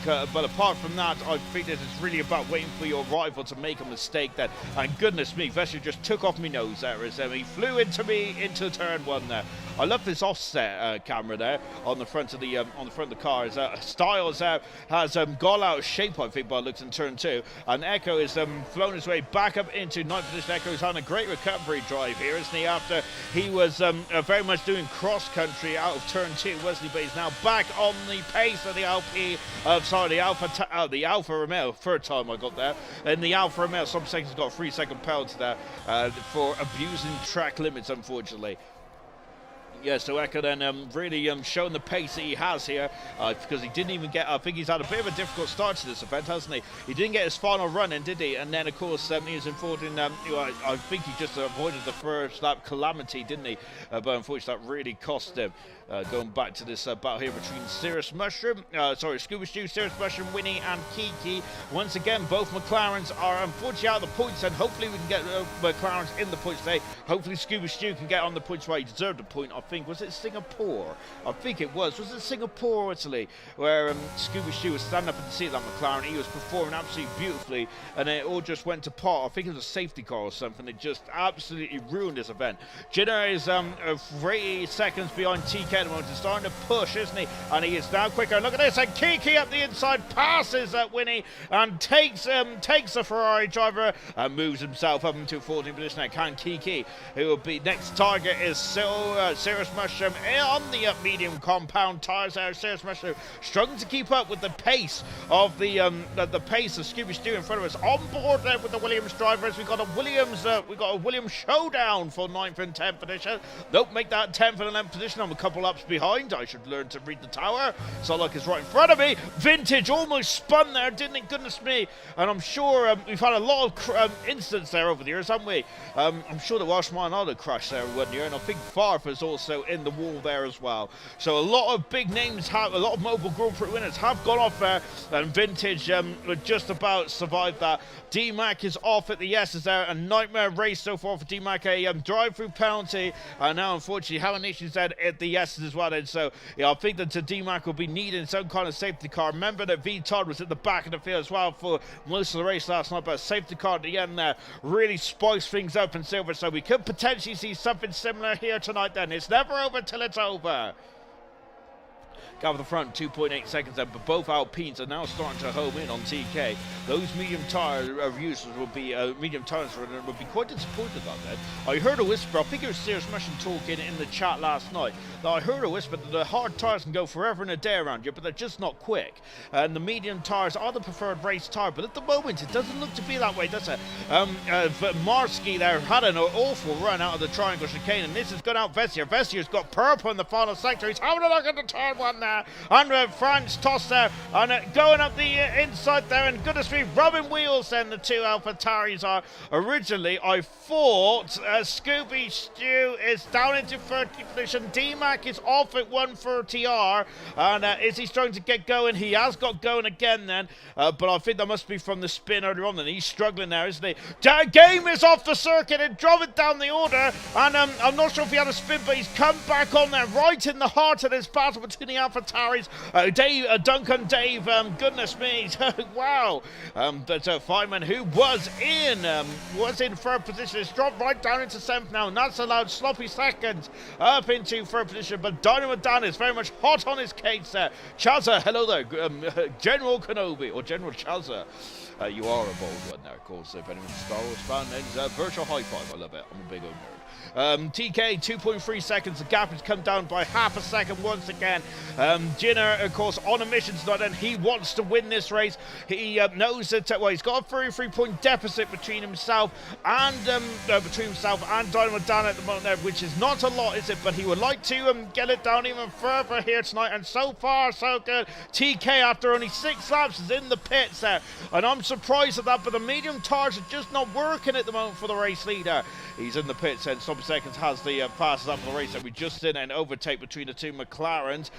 But apart from that, I think this is really about waiting for your rival to make a mistake then. And goodness me, Vestia just took off my nose there as he flew into me into turn one there. I love this offset camera there on the front of the car. Styles has gone out of shape, I think, by the looks in turn two, and Echo is flown his way back up into ninth position. Echo's had a great recovery drive here, isn't he? After he was very much doing cross country out of turn two, wasn't he? But he's now back on the pace of the the Alfa Romeo. Third time I got there. In the Alfa Romeo, some seconds got a 3-second penalty there for abusing track limits, unfortunately. Yeah, so Echo then really showing the pace that he has here because he didn't even get, I think he's had a bit of a difficult start to this event, hasn't he? He didn't get his final run in, did he? And then, of course, he was involved in, I think he just avoided the first lap calamity, didn't he? But unfortunately, that really cost him. Going back to this battle here between Scuba Stew, Cirrus Mushroom, Winnie and Kiki. Once again, both McLarens are unfortunately out of the points, and hopefully we can get McLarens in the points today. Hopefully Scuba Stew can get on the points where he deserved a point, I think. Was it Singapore? I think it was. Was it Singapore or Italy? Where Scuba Stew was standing up in the seat of that McLaren. He was performing absolutely beautifully, and it all just went to pot. I think it was a safety car or something. It just absolutely ruined this event. Jenner is 3 seconds behind TK. He's starting to push, isn't he? And he is now quicker. Look at this, and Kiki up the inside passes at Winnie and takes the Ferrari driver and moves himself up into 14th position. Now can Kiki, who will be next target, is still Cirrus Mushroom on the medium compound tires there. Cirrus Mushroom struggling to keep up with the pace of the pace of Scooby Stew in front of us. On board there with the Williams drivers, we got a Williams showdown for 9th and 10th position. Don't make that 10th and 11th position. I'm a couple laps behind. I should learn to read the tower. So like it's right in front of me. Vintage almost spun there, didn't it? Goodness me. And I'm sure we've had a lot of incidents there over the years, haven't we? I'm sure the Welsh Marnada crashed there one year, and I think Farf is also in the wall there as well. So a lot of big names a lot of mobile Grand Prix winners have gone off there, and Vintage just about survived that. D-Mac is off at the yeses there, a nightmare race so far for D-Mac, a drive-through penalty, and now unfortunately having issues there at the yeses as well. And so yeah, I think that D-Mac will be needing some kind of safety car. Remember that V Todd was at the back of the field as well for most of the race last night, but a safety car at the end there really spiced things up in silver. So we could potentially see something similar here tonight then. It's never over till it's over. Gap at the front, 2.8 seconds then, but both Alpines are now starting to home in on TK. Those medium tire users will be medium tires will be quite disappointed on that. I heard a whisper, I think it was Cirrus Mushroom talking in the chat last night, that I heard a whisper that the hard tires can go forever and a day around you, but they're just not quick. And the medium tires are the preferred race tire, but at the moment it doesn't look to be that way, does it? But Marsky there had an awful run out of the triangle chicane, and this has gone out Vestia. Vestia's got purple in the final sector. He's having a look at the turn one there. And France toss there, and going up the inside there, and goodness me, rubbing wheels then the two AlphaTauris are. Originally, I thought Scooby Stew is down into 30th position. D-Mac is off at 130R, and is he starting to get going? He has got going again then, but I think that must be from the spin earlier on, then he's struggling there, isn't he? Game is off the circuit and drove it down the order, and I'm not sure if he had a spin, but he's come back on there, right in the heart of this battle between the AlphaTauris. Duncan Dave, goodness me, wow. But Feynman, who was in third position, has dropped right down into 7th now, and that's allowed sloppy seconds up into third position. But Dynamo Dan is very much hot on his case there. Chazza, hello there, General Kenobi, or General Chazza. You are a bold one there, of course. If anyone's a Star Wars fan, then virtual high five. I love it. I'm a big old nerd. TK 2.3 seconds. The gap has come down by half a second once again. Jinner, of course, on a mission tonight, and he wants to win this race. He knows that he's got a 33-point deficit between himself and Dynamo Dan at the moment there, which is not a lot, is it? But he would like to get it down even further here tonight, and so far so good. TK, after only 6 laps, is in the pits there, and I'm surprised at that, but the medium tires are just not working at the moment for the race leader. He's in the pits, and Stop Seconds has the fastest up of the race that we just did, an overtake between the two McLarens.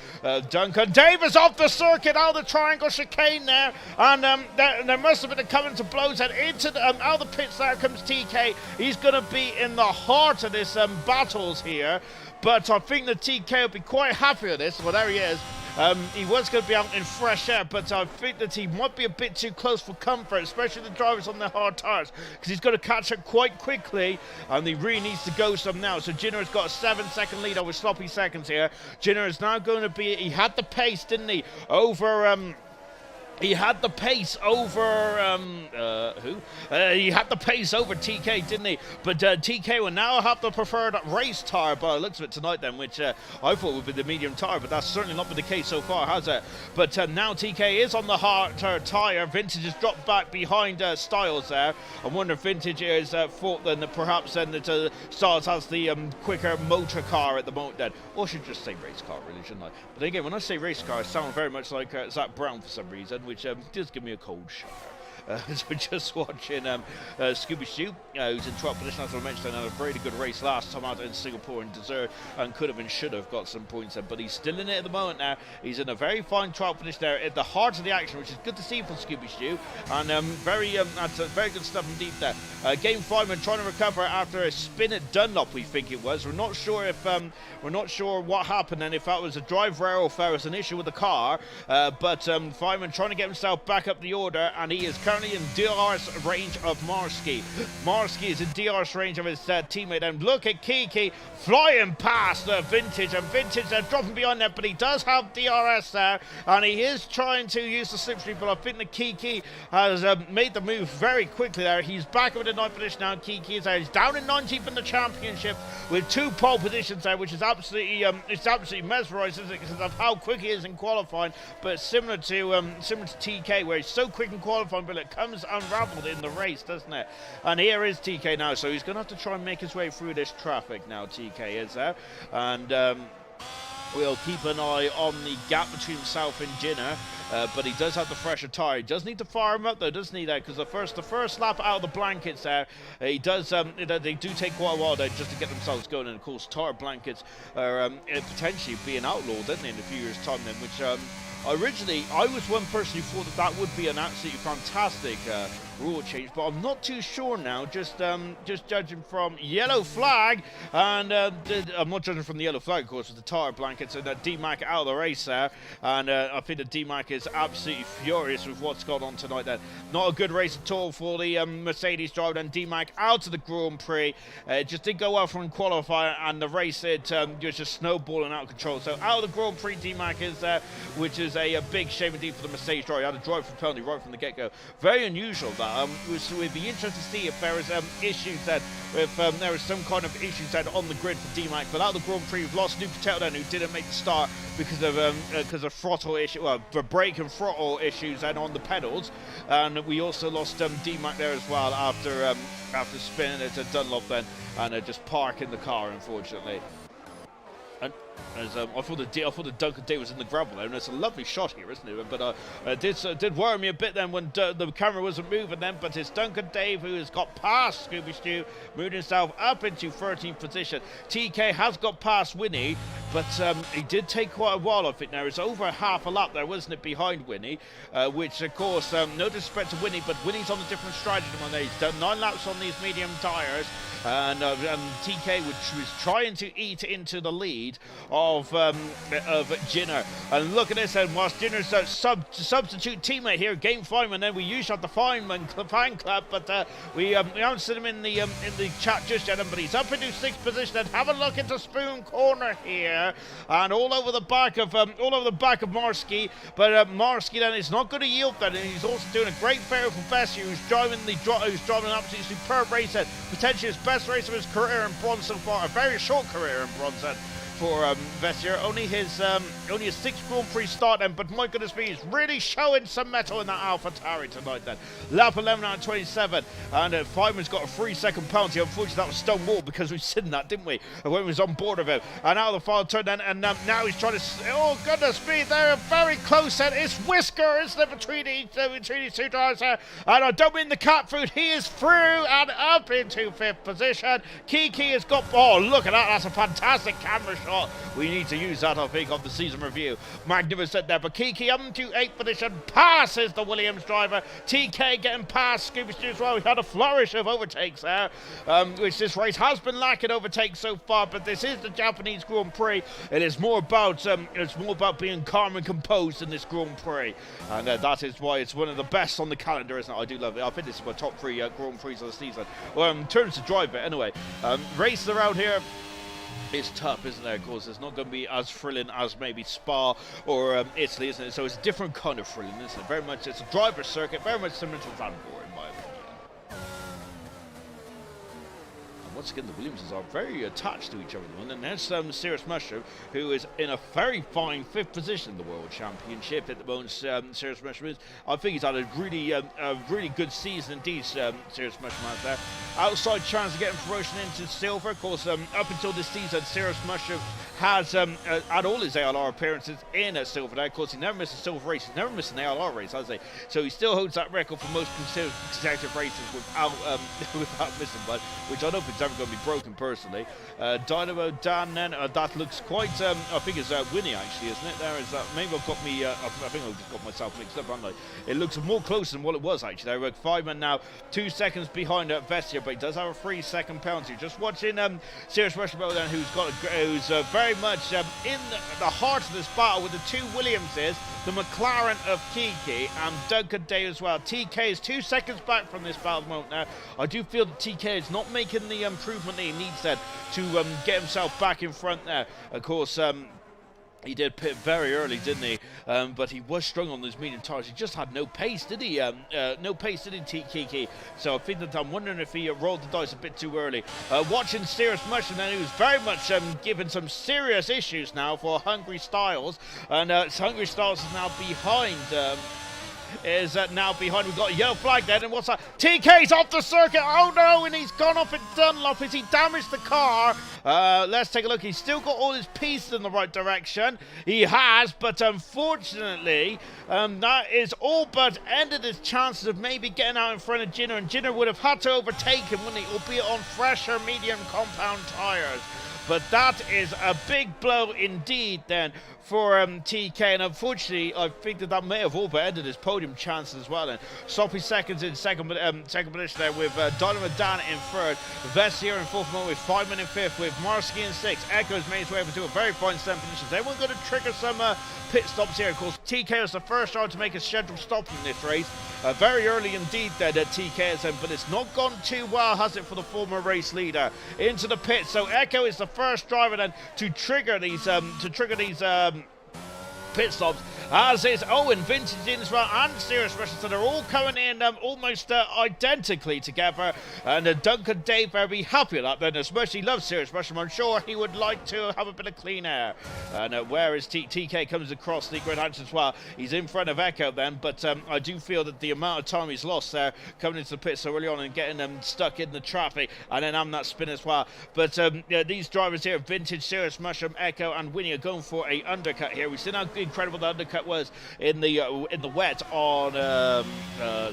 Duncan Davis off the circuit, out of the triangle chicane there, and there must have been a coming to blows, and out of the pits there comes TK. He's going to be in the heart of this battles here, but I think that TK will be quite happy with this. Well, there he is. He was going to be out in fresh air, but I think that he might be a bit too close for comfort, especially the drivers on their hard tires, because he's got to catch up quite quickly, and he really needs to go some now. So Jinner has got a 7-second lead over Sloppy Seconds here. Jinner is now going to be, he had the pace, didn't he, over... He had the pace over, he had the pace over TK, didn't he? But TK will now have the preferred race tire by the looks of it tonight then, which I thought would be the medium tire, but that's certainly not been the case so far, has it? But now TK is on the hard tire. Vintage has dropped back behind Styles there. I wonder if Vintage is thought then that perhaps then that Styles has the quicker motor car at the moment then. Or I should just say race car, really, shouldn't I? But again, when I say race car, I sound very much like Zach Brown for some reason, which does give me a cold shower. So just watching Scooby Stew, who's in 12th position, as I mentioned, had a very good race last time out in Singapore and deserved and could have and should have got some points there, but he's still in it at the moment now. He's in a very fine 12th position there at the heart of the action, which is good to see from Scooby Stew, and that's very good stuff indeed there. Game 5 and trying to recover after a spin at Dunlop, we think it was. We're not sure if what happened and if that was a drive error or if there was an issue with the car, but Feynman trying to get himself back up the order, and he is currently in DRS range of Marsky. Marsky is in DRS range of his teammate, and look at Kiki flying past Vintage, and Vintage dropping behind there, but he does have DRS there, and he is trying to use the slipstream, but I think that Kiki has made the move very quickly there. He's back over the 9th position now. Kiki is there. He's down in 19th in the championship with 2 pole positions there, which is absolutely mesmerising because of how quick he is in qualifying, but similar to TK, where he's so quick in qualifying, but it comes unraveled in the race, doesn't it? And here is TK now, so he's going to have to try and make his way through this traffic now. TK is there, and we'll keep an eye on the gap between himself and Jinner, but he does have the fresher tyre. He does need to fire him up though, doesn't he? There, because the first lap out of the blankets there, he does. They do take quite a while there just to get themselves going, and of course, tyre blankets are potentially being outlawed, didn't they, in a few years' time then, which. Originally, I was one person who thought that would be an absolutely fantastic rule change, but I'm not too sure now, just judging from yellow flag, and I'm not judging from the yellow flag, of course, with the tyre blankets, and D-Mac out of the race there, and I think that D-Mac is absolutely furious with what's gone on tonight then. Not a good race at all for the Mercedes driver, and D-Mac out of the Grand Prix. Just didn't go well from qualifying, and the race, it was just snowballing out of control. So out of the Grand Prix, D-Mac is there, which is a big shame indeed for the Mercedes driver. He had a drive for penalty right from the get-go. Very unusual that. We'd be interested to see if there is issues that, if there is some kind of issues that on the grid for D-Mac. But out of the Grand Prix, we've lost Luke Patel then, who didn't make the start because of throttle issue, the brake and throttle issues and on the pedals. And we also lost D-Mac there as well after spinning it to Dunlop then, and just parking the car, unfortunately. And as I thought the Duncan Day was in the gravel there, and it's a lovely shot here, isn't it? But it did worry me a bit then when the camera wasn't moving then, but it's Duncan Dave who has got past Scooby Stew, moved himself up into 13th position. TK has got past Winnie, but he did take quite a while, I think. There is over half a lap there, wasn't it, behind Winnie, which of course, no disrespect to Winnie, but Winnie's on a different strategy than one. He's done 9 laps on these medium tyres, and TK was trying to eat into the lead of Jinner. And look at this, and whilst Jinner's substitute teammate here, Game Feynman, then we usually have the Feynman fan club, but we haven't seen him in the chat just yet, but he's up into 6th position, and have a look into Spoon Corner here. there, and all over the back of Marsky. But Marsky then is not going to yield that, and he's also doing a great favor for Bessie, who's driving an absolutely superb race, and potentially his best race of his career in bronze so far. A very short career in bronze then for Vessier. Only his 6th Grand Prix start then, but my goodness me, he's really showing some metal in that AlphaTauri tonight then. Lap 11 out of 27, and Feynman's got a 3-second penalty. Unfortunately, that was Stonewall because we've seen that, didn't we, when he was on board of him. And out of the final turn then, and now he's trying to, oh goodness me, they're very close then. It's Whisker, isn't it, between these two drivers there. And I don't mean the cat food, he is through and up into 5th position. Kiki has got, oh look at that, that's a fantastic camera shot. We need to use that, I think, on the season review. Magnificent there, but Kiki up to 8th position, passes the Williams driver. TK getting past Scooby Stu as well. We had a flourish of overtakes there, which this race has been lacking overtakes so far, but this is the Japanese Grand Prix. It is more about being calm and composed in this Grand Prix, and that is why it's one of the best on the calendar, isn't it? I do love it. I think this is my top 3 Grand Prix of the season. Well, in terms of drive it, anyway. Races around here, it's tough, isn't it? Of course, it's not going to be as thrilling as maybe Spa or Italy, isn't it? So it's a different kind of thrilling, isn't it? Very much, it's a driver's circuit, very much similar to Vanport, in my opinion. And once again, the Williamses are very attached to each other. And there's Cirrus Mushroom, who is in a very fine 5th position in the World Championship at the moment. Cirrus Mushroom is, I think he's had a really good season indeed, Cirrus Mushroom out there. Outside chance of getting promotion into silver. Of course, up until this season, Cirrus Mushroom has had all his ALR appearances in a silver day. Of course, he never missed a silver race. He's never missed an ALR race, has he? So he still holds that record for most consecutive races without missing one, which I don't think is ever going to be broken personally. Dynamo Dan then, that looks quite, I think it's Winnie actually, isn't it? There is maybe I've got me, I think I've just got myself mixed up, haven't I? It looks more closer than what it was actually. There, Feynman now 2 seconds behind Vessier, but he does have a 3-second penalty. Just watching Cirrus Mushroom then, who's very much in the heart of this battle with the 2 Williamses, the McLaren of Kiki and Duncan Day as well. TK is 2 seconds back from this battle at the moment now. I do feel that TK is not making the improvement that he needs then to get himself back in front there. Of course, he did pit very early, didn't he? But he was strong on those medium tires. He just had no pace, did he? No pace, did he, Kiki? So I think that I'm wondering if he rolled the dice a bit too early. Watching Cirrus Mushroom then, who's very much given some serious issues now for Hungry Styles. And Hungry Styles is now behind. We've got a yellow flag then, and what's that? TK's off the circuit. Oh no, and he's gone off at Dunlop. Has he damaged the car? Let's take a look. He's still got all his pieces in the right direction. He has, but unfortunately, that is all but ended his chances of maybe getting out in front of Jinner, and Jinner would have had to overtake him, wouldn't he? Albeit on fresher medium compound tires. But that is a big blow indeed then for TK, and unfortunately I think that may have all but ended his podium chances as well. And sloppy seconds in second position there with Dynamo Dan in 3rd, Vessier in 4th moment with Feynman in 5th, with Marsky in 6th. Echo's made his way over to a very fine 7th position. Everyone's going to trigger some pit stops here. Of course, TK was the first driver to make a scheduled stop in this race. Very early indeed then at TK, but it's not gone too well, has it, for the former race leader into the pit. So Echo is the first driver then to trigger these pit stops, as is Owen Vintage in as well, and Cirrus Mushroom. So they're all coming in almost identically together, and Duncan Dave will be happy with that then, as much as he loves Cirrus Mushroom. I'm sure he would like to have a bit of clean air. And whereas TK comes across the grid hatch as well, he's in front of Echo then, but I do feel that the amount of time he's lost there coming into the pit so early on and getting them stuck in the traffic, and then having that spin as well. But these drivers here, Vintage, Cirrus Mushroom, Echo and Winnie, are going for a undercut here. We've seen how incredible the undercut was in the wet on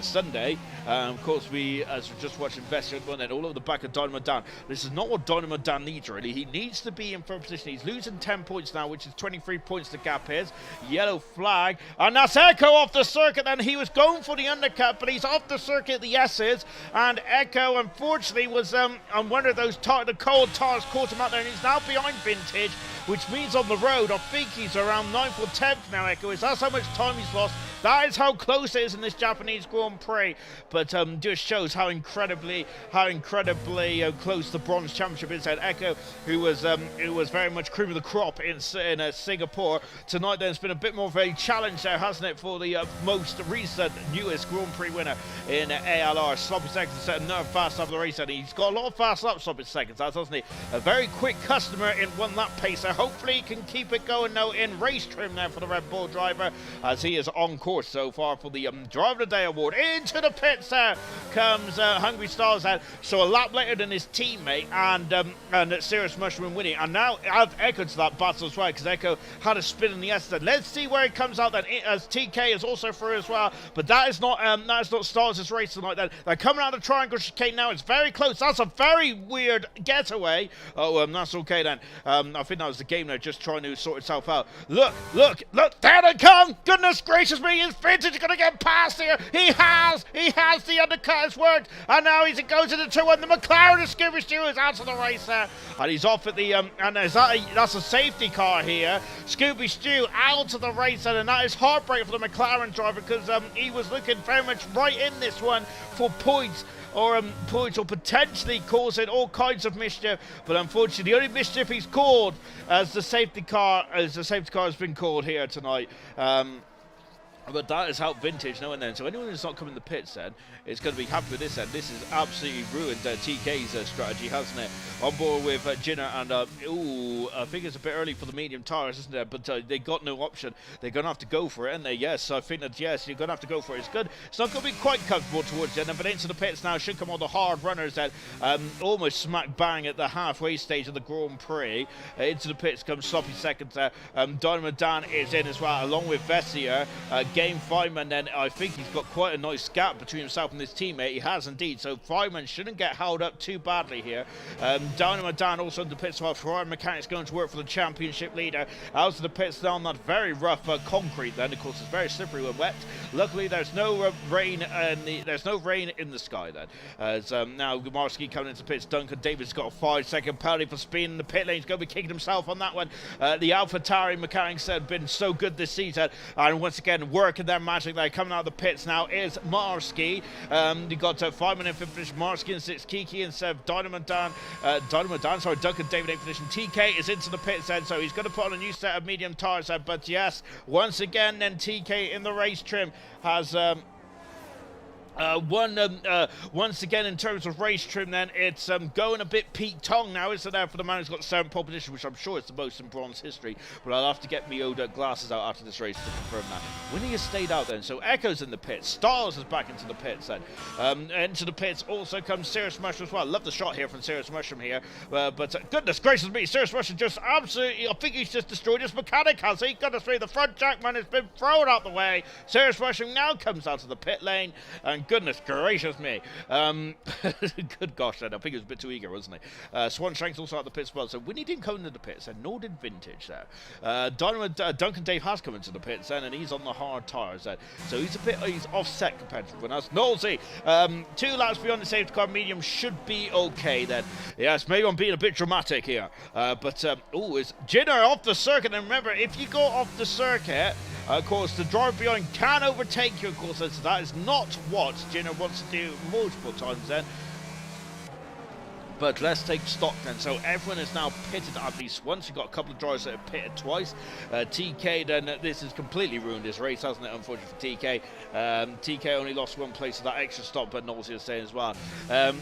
Sunday. Of course, as we're just watching Vessier and then all over the back of Dynamo Dan. This is not what Dynamo Dan needs, really. He needs to be in first position. He's losing 10 points now, which is 23 points the gap is. Yellow flag, and that's Echo off the circuit. And he was going for the undercut, but he's off the circuit, the S's, and Echo unfortunately was on one of those the cold tires caught him out there, and he's now behind Vintage, which means on the road I think he's around 9th or 10th now. Echo is. That's how much time he's lost. That is how close it is in this Japanese Grand Prix. But just shows how incredibly close the Bronze Championship is. And Echo, who was very much cream of the crop in Singapore, tonight there's been a bit more of a challenge there, hasn't it, for the most recent, newest Grand Prix winner in ALR. Sloppy seconds set another fast lap of the race, and he's got a lot of fast laps, sloppy seconds, hasn't he? A very quick customer in one lap pacer. Hopefully he can keep it going now in race trim there for the Red Bull driver, as he is on course so far for the Driver of the Day award. Into the pits there comes Hungry Stars out, so a lap later than his teammate, and Serious Mushroom winning. And now I've echoed to that battle as well, because Echo had a spin in the S. Let's see where it comes out then, as TK is also through as well, but that is not Stars' race tonight then. They're coming out of the triangle chicane now. It's very close. That's a very weird getaway. Oh, that's okay then. I think that was the game there just trying to sort itself out. Look, there they come. Goodness gracious me, is Vintage going to get past here? He has the undercut has worked, and now he goes into 2-1. The McLaren of Scooby Stew is out of the race there, and he's off at the and that's a safety car here. Scooby Stew out of the race, and that is heartbreak for the McLaren driver, because he was looking very much right in this one for points, or potentially causing all kinds of mischief. But unfortunately, the only mischief he's caused as the safety car has been called here tonight. But that is how Vintage now and then. So anyone who's not coming to the pits then is going to be happy with this end. This has absolutely ruined TK's strategy, hasn't it? On board with Jinner, and I think it's a bit early for the medium tires, isn't it? But they got no option. They're going to have to go for it, aren't they? Yes, I think that, yes, you're going to have to go for it. It's good. It's not going to be quite comfortable towards the end, but into the pits now should come all the hard runners then, almost smack bang at the halfway stage of the Grand Prix. Into the pits comes Sloppy Seconds there. Dynamo Dan is in as well, along with Vessier. Game Feynman, then I think he's got quite a nice gap between himself and his teammate. He has indeed, so Feynman shouldn't get held up too badly here. Dynamo Dan also in the pits while Ferrari Mechanics going to work for the championship leader. Out of the pits down that very rough concrete then, of course it's very slippery when wet. Luckily there's no rain in the sky then. As now Gumarski coming into the pits. Duncan Davis got a 5-second penalty for speeding in the pit lane. He's going to be kicking himself on that one. The AlphaTauri Mechanics have been so good this season, and once again working their magic there. Coming out of the pits now is Marski. You got Feynman in 5th position, Marski in 6th, Kiki in 7th, Duncan David in 8th position. TK is into the pits then, so he's going to put on a new set of medium tires there. But yes, once again then TK in the race trim has once again in terms of race trim then, it's going a bit Pete Tong now, isn't there, for the man who's got 7th pole position, which I'm sure is the most in bronze history, but I'll have to get me Oda glasses out after this race to confirm that. Winnie has stayed out then, so Echo's in the pits, Styles is back into the pits then. Into the pits also comes Serious Mushroom as well. Love the shot here from Serious Mushroom here, but goodness gracious me, Serious Mushroom just absolutely, I think he's just destroyed his mechanic, has he? Goodness me, the front jackman has been thrown out the way. Serious Mushroom now comes out of the pit lane, and goodness gracious me. Good gosh, then. I think he was a bit too eager, wasn't he? Swan Shank's also out the pits as well, so Winnie didn't come into the pits, and nor did Vintage there. Duncan Dave has come into the pits then, and he's on the hard tyres then. So he's offset compared to everyone else. Nosey, 2 laps beyond the safety car medium should be okay then. Yes, maybe I'm being a bit dramatic here. Is Jinner off the circuit? And remember, if you go off the circuit, of course, the driver behind can overtake you, of course, so that is not what Jinner wants to do multiple times then. But let's take stock then. So everyone is now pitted at least once. You've got a couple of drivers that have pitted twice. TK, then this has completely ruined his race, hasn't it, unfortunately for TK. TK only lost 1 place with that extra stop, but Knowles is saying as well.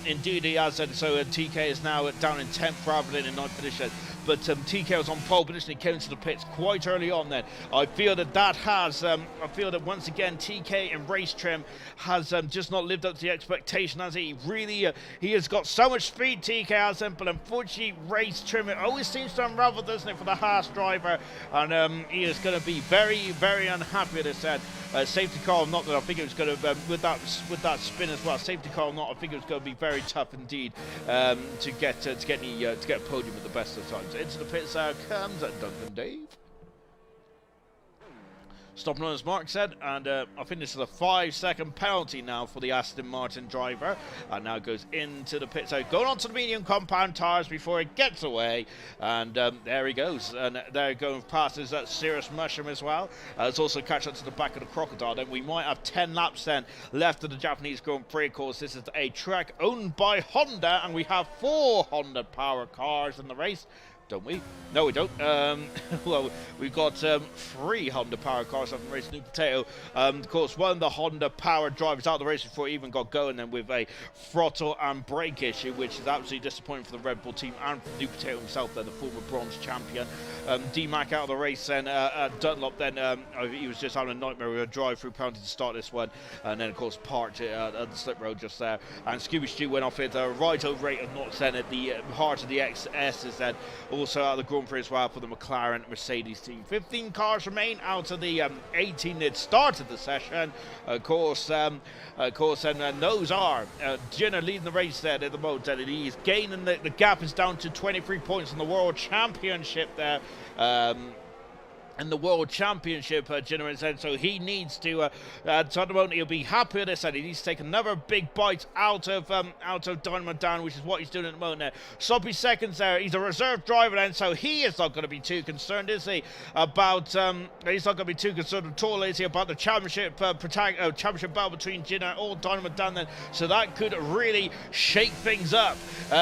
Indeed he has, and so TK is now down in 10th rather than in 9th position. But TK was on pole position. He came into the pits quite early on then. I feel that once again TK in race trim has just not lived up to the expectation, has he? Really, he has got so much speed, TK has him, but unfortunately race trim, it always seems to unravel, doesn't it, for the Haas driver, and he is going to be very, very unhappy with this then. Safety car or not, that I think it was going to with that spin as well. Safety car or not, I think it was going to be very tough indeed to get a podium at the best of times. Into the pits comes Duncan Dave. Stopping on his mark, said, and I think this is a 5-second penalty now for the Aston Martin driver. And now goes into the pit, so going onto the medium compound tyres before it gets away, and there he goes, and there going past his Cirrus Mushroom as well. It's also catch up to the back of the Crocodile. Then we might have 10 laps then left of the Japanese Grand Prix. Of course, this is a track owned by Honda, and we have 4 Honda power cars in the race. Don't we? No, we don't. Well, we've got 3 Honda power cars up in race New Potato. Of course, one of the Honda power drivers out of the race before it even got going, then with a throttle and brake issue, which is absolutely disappointing for the Red Bull team and for New Potato himself, then the former bronze champion. D-Mac out of the race, then Dunlop, then he was just having a nightmare with a drive-through penalty to start this one, and then of course parked at the slip road just there. And Scooby Stew went off at a right over rate of knots then at the heart of the XS's then. Also out of the Grand Prix as well for the McLaren Mercedes team. 15 cars remain out of the 18 that started the session. Of course, and those are Jenner leading the race there at the moment. And he's gaining the gap is down to 23 points in the World Championship there. In the World Championship, Jenner said, so he needs to, at the moment he'll be happy with this, and he needs to take another big bite out of Dynamo Dan, which is what he's doing at the moment there. Sloppy seconds there, he's a reserve driver then, so he is not going to be too concerned, is he, about, he's not going to be too concerned at all, is he, about the championship, championship battle between Jenner or Dynamo Dan then, so that could really shake things up.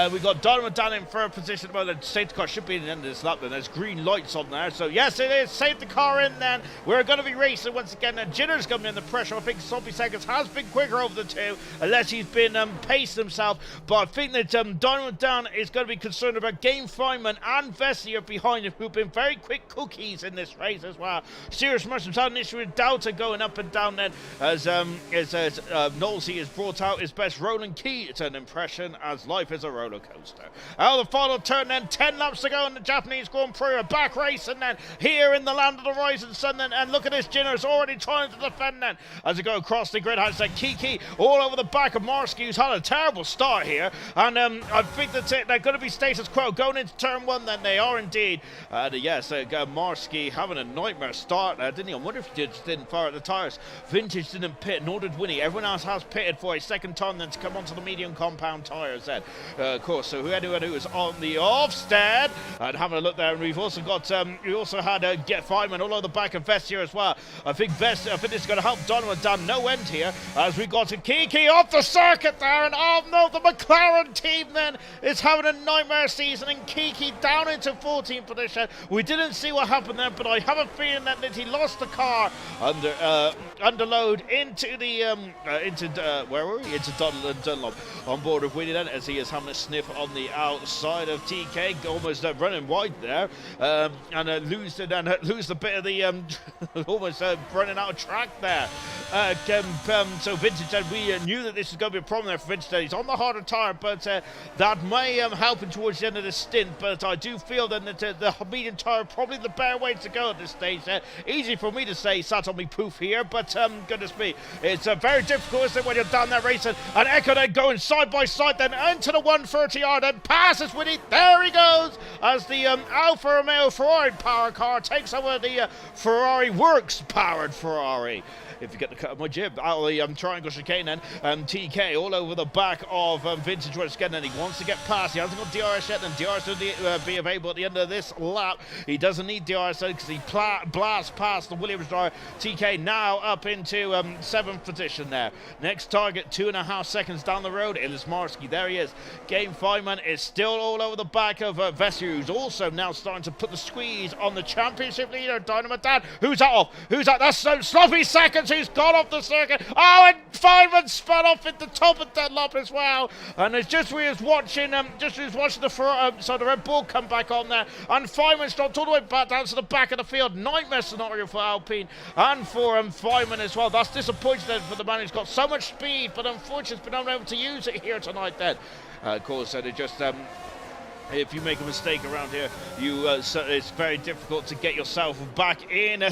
We've got Dynamo Dan in third position at the moment. Safety car should be in the end of this lap then, there's green lights on there, so yes it is. Save the car in then. We're going to be racing once again. And Jenner's coming in the pressure. I think Sloppy Seconds has been quicker over the two, unless he's been paced himself. But I think that Dynamo Dan is going to be concerned about Game Feynman and Vessier behind him, who've been very quick cookies in this race as well. Serious Mushrooms had an issue with Delta going up and down then, as Knowlesy has brought out his best Roland Keaton impression, as life is a roller coaster. Out of the final turn then, 10 laps to go in the Japanese Grand Prix, a back race, and then here in the land of the rising sun then, and look at this, Jenner's already trying to defend then, as they go across the grid. Has Kiki all over the back of Marsky, who's had a terrible start here, and I think that they're going to be status quo going into turn 1 then, they are indeed. Yes, Marsky having a nightmare start there, didn't he? I wonder if he just didn't fire at the tyres. Vintage didn't pit, nor did Winnie. Everyone else has pitted for a second time then to come onto the medium compound tyres then. Of course, so who is on the Ofsted, and having a look there, and we've also got, we also had Get Feynman all over the back of Vessier as well. I think this is going to help Dynamo Dan no end here, as we got Kiki off the circuit there, and oh no, the McLaren team then is having a nightmare season, and Kiki down into 14th position. We didn't see what happened there, but I have a feeling that he lost the car under load into the where were we? Into Dunlop on board of Winnie then, as he is having a sniff on the outside of TK, almost running wide there, and lose the bit of the almost running out of track there. So Vintage said we knew that this was going to be a problem there for Vintage. He's on the harder tyre, but that may help him towards the end of the stint. But I do feel then that the medium tyre probably the better way to go at this stage. Easy for me to say, sat on me poof here, but goodness me, it's very difficult, isn't it, when you're down there racing. And Echo then going side by side then into the 130 yard and passes Winnie. There he goes, as the Alfa Romeo Ferrari power car takes over the Ferrari Works powered Ferrari. If you get the cut of my jib out of the triangle chicane then, TK all over the back of Vintage once again, and he wants to get past. He hasn't got DRS yet, and DRS will be available at the end of this lap. He doesn't need DRS because he blasts past the Williams driver. TK now up into 7th position there. Next target 2.5 seconds down the road. It is Marsky. There he is. Game Feynman is still all over the back of Vessier, who's also now starting to put the squeeze on the championship leader, Dynamo Dan. Who's that off? Who's that? That's Sloppy Seconds, who's gone off the circuit. Oh, and Feynman spun off at the top of Dunlop as well. And it's just we was watching, the Red Bull come back on there, and Feynman stopped all the way back down to the back of the field. Nightmare scenario for Alpine and for Feynman as well. That's disappointing then for the man who's got so much speed, but unfortunately has been unable to use it here tonight then. Of course, they just if you make a mistake around here, it's very difficult to get yourself back in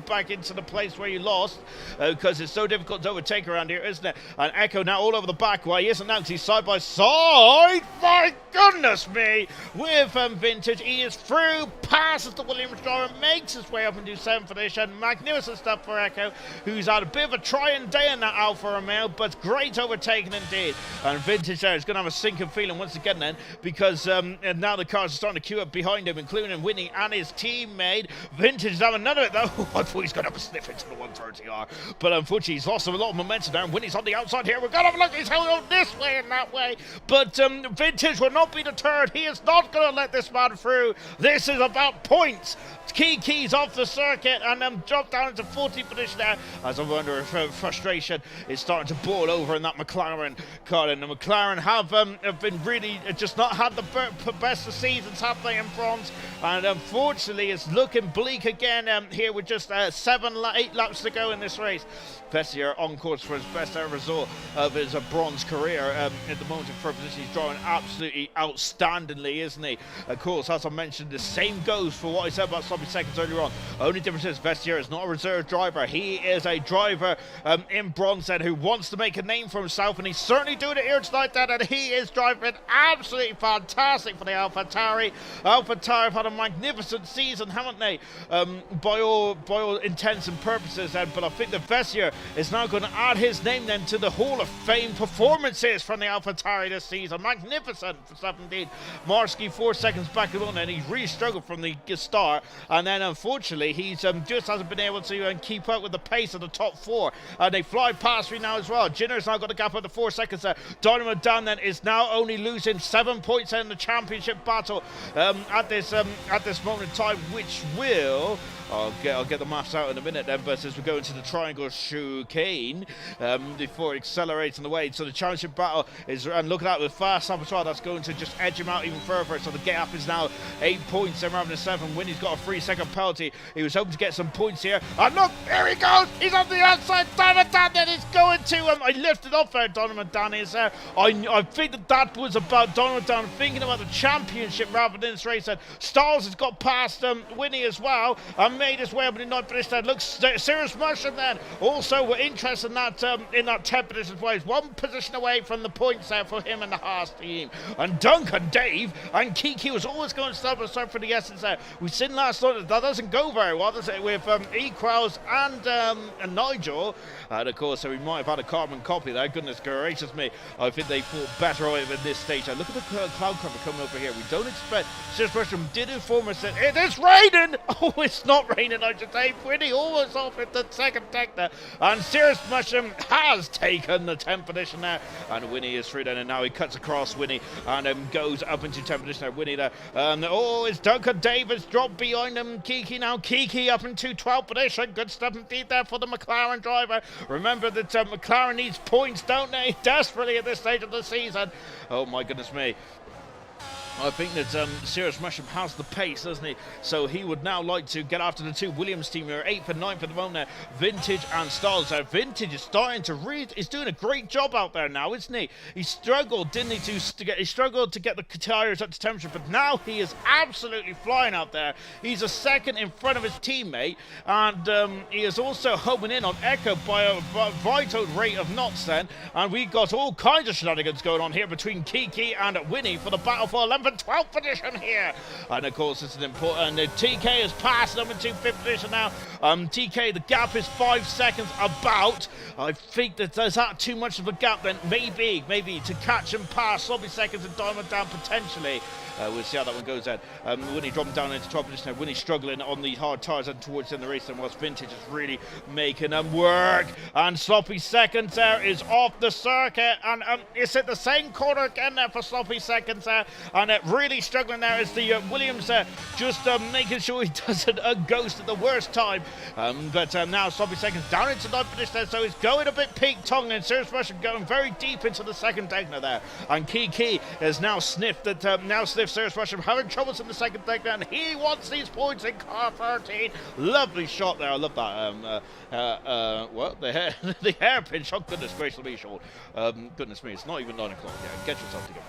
back into the place where you lost, because it's so difficult to overtake around here, isn't it? And Echo now all over the back. Well, he isn't now, he's side by side. My goodness me! With Vintage, he is through, passes the Williams driver, makes his way up into 7th position. Magnificent stuff for Echo, who's had a bit of a trying day in that Alfa Romeo, but great overtaking indeed. And Vintage there is going to have a sinking feeling once again then, because and now the cars are starting to queue up behind him, including Winnie and his teammate. Vintage is having none of it though. I thought he's going to have a sniff into the 130R, but unfortunately he's lost a lot of momentum there. And Winnie's on the outside here. We're going to have a look. He's going this way and that way, but Vintage will not be deterred. He is not going to let this man through. This is about points. Kiki's off the circuit and dropped down into 14th position there, as I'm under frustration is starting to boil over in that McLaren car. And the McLaren have been really just not had the best of seasons happening in bronze, and unfortunately it's looking bleak again here with just 8 laps to go in this race. Vessier on course for his best ever result of his bronze career. At the moment in third position, he's driving absolutely outstandingly, isn't he? Of course, as I mentioned, the same goes for what I said about sloppy seconds earlier on. Only difference is Vessier is not a reserve driver. He is a driver in bronze then who wants to make a name for himself, and he's certainly doing it here tonight then, and he is driving absolutely fantastic for the AlphaTauri. AlphaTauri have had a magnificent season, haven't they? By all intents and purposes then, but I think that Vessier is now going to add his name then to the Hall of Fame performances from the AlphaTauri this season. Magnificent for 17. Marsky 4 seconds back alone, and he's really struggled from the start, and then unfortunately he's just hasn't been able to keep up with the pace of the top 4. They fly past me now as well. Jinner's now got a gap of the 4 seconds there. Dynamo Dan then is now only losing 7 points in the championship battle at this moment in time, which will I'll get the maths out in a minute then, but as we go into the triangle chicane before accelerating the way, so the championship battle is, and look at that with fast up as well, that's going to just edge him out even further. So the gap is now 8 points then rather than 7. Winnie's got a 3-second penalty. He was hoping to get some points here, and look, here he goes, he's on the outside. Donovan Dan then is going to I lifted off there. Donovan Dan is there. I think that was about Donovan Dan thinking about the championship rather than this race. And Stiles has got past Winnie as well and made his way up in the 9th position. Looks serious motion then. Also, we're interested in that 10th position place. 1 position away from the points there for him and the Haas team. And Duncan, Dave, and Kiki was always going to stop us for the essence there. We've seen last night that doesn't go very well, does it? With Equals and Nigel. And of course, so we might have had a carbon copy there. Goodness gracious me. I think they fought better over at this stage. Look at the cloud cover coming over here. We don't expect. Just Russian did inform us that it is raining. Oh, it's not raining. I should say, Winnie almost off at the second deck there, and Serious Mushroom has taken the 10th position there, and Winnie is through then, and now he cuts across Winnie and goes up into 10th position there. Winnie there, it's Duncan Davis dropped behind him. Kiki now, Kiki up into 12th position. Good stuff indeed there for the McLaren driver. Remember that McLaren needs points, don't they, desperately at this stage of the season. Oh my goodness me. I think that Serious Mushroom has the pace, doesn't he? So he would now like to get after the 2 Williams team here, 8th and 9th at the moment. Vintage and Stiles. Vintage is starting to he's doing a great job out there now, isn't he? He struggled, didn't he? He struggled to get the tyres up to temperature, but now he is absolutely flying out there. He's a second in front of his teammate, and he is also homing in on Echo by a vital rate of knots then. And we got all kinds of shenanigans going on here between Kiki and Winnie for the battle for 11th and 12th position here. And of course, it's an important. TK has passed them into 5th position now. TK, the gap is 5 seconds about. I think that there's that too much of a gap then. Maybe to catch and pass Sloppy Seconds and Diamond down potentially. We'll see how that one goes then. Winnie dropping down into 12th position now. Winnie struggling on the hard tyres and towards the end of the race, and whilst Vintage is really making them work. And Sloppy Seconds there is off the circuit, and it's at the same corner again there for Sloppy Seconds there, and really struggling there is the Williams there, just making sure he doesn't ghost at the worst time. But now Sloppy Seconds down into 9th position there, so he's going a bit peak-tongue, and Serious Russian going very deep into the second Degner there. And Kiki has now sniffed that, Serious Russian having troubles in the second Degner, and he wants these points in car 13. Lovely shot there, I love that. What? The hairpin shot, goodness gracious me, Sean. Goodness me, it's not even 9 o'clock. Yeah, get yourself together.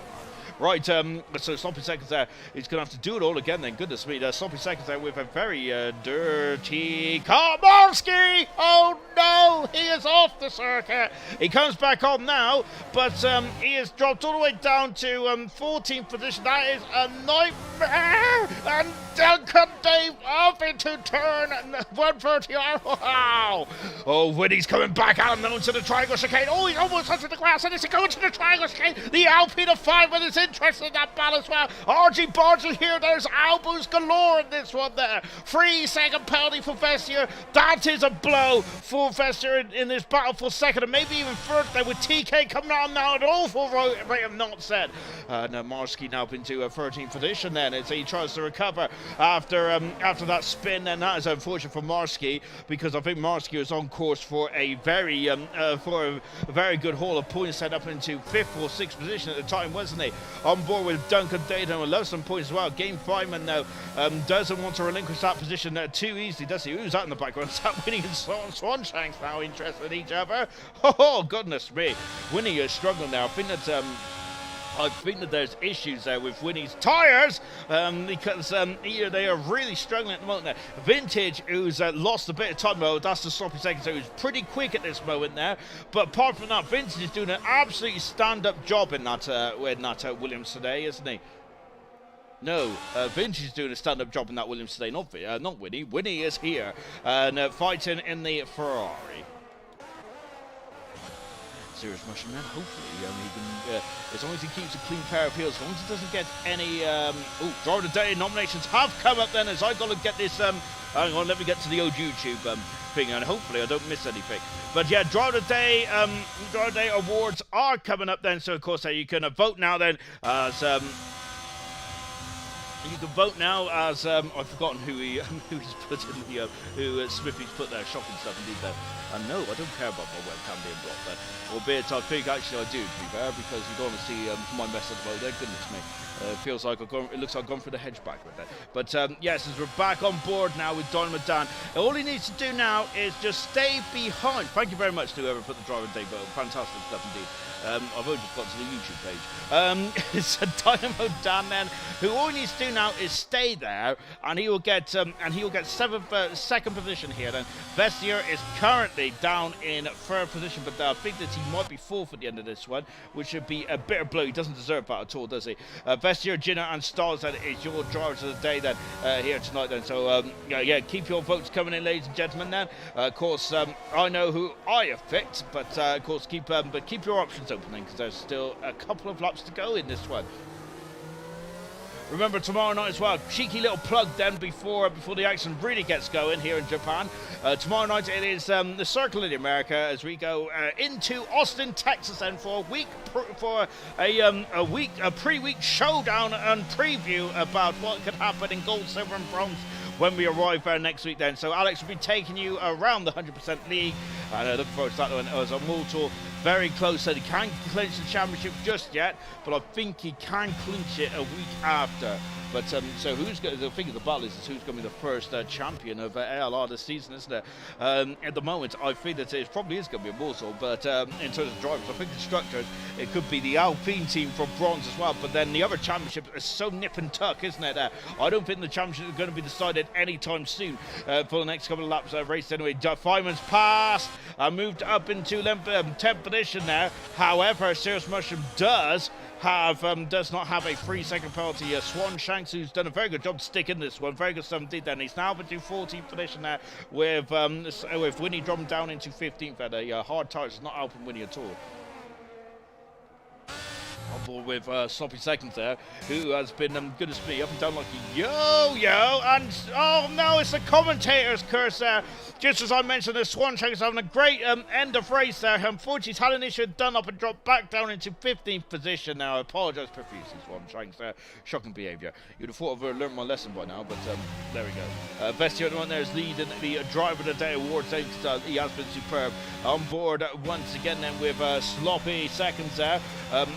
Right, so Sloppy Seconds there. He's going to have to do it all again then. Goodness me. Sloppy Seconds there with a very dirty Komorski. Oh, no. He is off the circuit. He comes back on now, but he has dropped all the way down to 14th position. That is a nightmare. And Duncan Dave up into turn 130. Wow. Oh, Winnie's coming back out now into the triangle chicane. Oh, he's almost onto the grass, and it's going to the triangle chicane. The Alpine of 5 is interested in that battle as well. RG Bargy here. There's elbows galore in this one there. 3-second penalty for Vestier. That is a blow for Vestier in this battle for second, and maybe even third there with TK coming on now. An awful rate of not set. Now Marsky now up into a 13th position then as he tries to recover after that spin, and that is unfortunate for Marsky, because I think Marsky was on course for a very good haul of points, set up into 5th or 6th position at the time, wasn't he? On board with Duncan Dayton, who loves some points as well. Game Fireman now doesn't want to relinquish that position too easily, does he? Who's that in the background? Is that Winnie and Swanshanks now interested in each other? Oh, goodness me. Winnie is struggling now. I think that there's issues there with Winnie's tyres, because they are really struggling at the moment there. Vintage, who's lost a bit of time mode, that's the Sloppy Seconds, who's pretty quick at this moment there. But apart from that, Vintage is doing an absolutely stand-up job in that Williams today, isn't he? No, Vintage is doing a stand-up job in that Williams today, not Winnie. Winnie is here and fighting in the Ferrari. Serious Mushroom man, hopefully he can, as long as he keeps a clean pair of heels, as long as he doesn't get any Driver of the Day nominations have come up then, as I got to get this hang on, let me get to the old YouTube thing, and hopefully I don't miss anything. But yeah, Driver of the Day awards are coming up then, so of course you can vote now then as you can vote now as I've forgotten who's put in the who Smithy's put there. Shocking stuff indeed there. And no, I don't care about my webcam being blocked there. Albeit I think actually I do, to be fair, because you don't want to see my mess at the moment there. Goodness me. Feels like it looks like I've gone for the hedge back with that. But yes, as we're back on board now with Dynamo Dan, all he needs to do now is just stay behind. Thank you very much to whoever put the Driver Day vote. Fantastic stuff indeed. I've only just got to the YouTube page. It's a Dynamo Dan then, who all he needs to do now is stay there, and he will get second position here. Then Vestier is currently down in third position, but I think that he might be fourth at the end of this one, which would be a bitter blow. He doesn't deserve that at all, does he? Vestier, Ginner, and Stars, that is your drivers of the day then here tonight. Then, so yeah, keep your votes coming in, ladies and gentlemen. Then, of course, I know who I have picked, but of course keep your options open then, because there's still a couple of laps to go in this one. Remember tomorrow night as well, cheeky little plug then before the action really gets going here in Japan. Tomorrow night it is the Circle in America as we go into Austin, Texas, and for a pre-week showdown and preview about what could happen in gold, silver, and bronze when we arrive there next week then. So Alex will be taking you around the 100% league, and looking forward to that one. As a Mortal very close, so he can't clinch the championship just yet, but I think he can clinch it a week after. But so who's going? The thing of the battle is who's going to be the first champion of ALR this season, isn't it? At the moment, I think that it probably is going to be a Morsel, but in terms of drivers, I think constructors, it could be the Alpine team for bronze as well. But then the other championship is so nip and tuck, isn't it? I don't think the championship is going to be decided anytime soon for the next couple of laps race anyway. Fireman's passed, moved up into 10th position now. However, Serious Mushroom does not have a 3-second penalty. Swan Shanks, who's done a very good job to stick in this one, very good stuff indeed. Then he's now up into 14th position there with Winnie dropping down into 15th at a hard tires. It's not helping Winnie at all. On board with Sloppy Seconds there, who has been, goodness me, up and down like a yo-yo, and oh no, it's the commentator's curse there. Just as I mentioned, the Swanshank is having a great end of race there. Unfortunately, he's had an issue done up and dropped back down into 15th position now. I apologise profusely, Swanshanks there. Shocking behaviour. You'd have thought I've learned my lesson by now, but there we go. Vestier at the one there is leading the Driver of the Day awards. He has been superb. On board once again then with Sloppy Seconds there.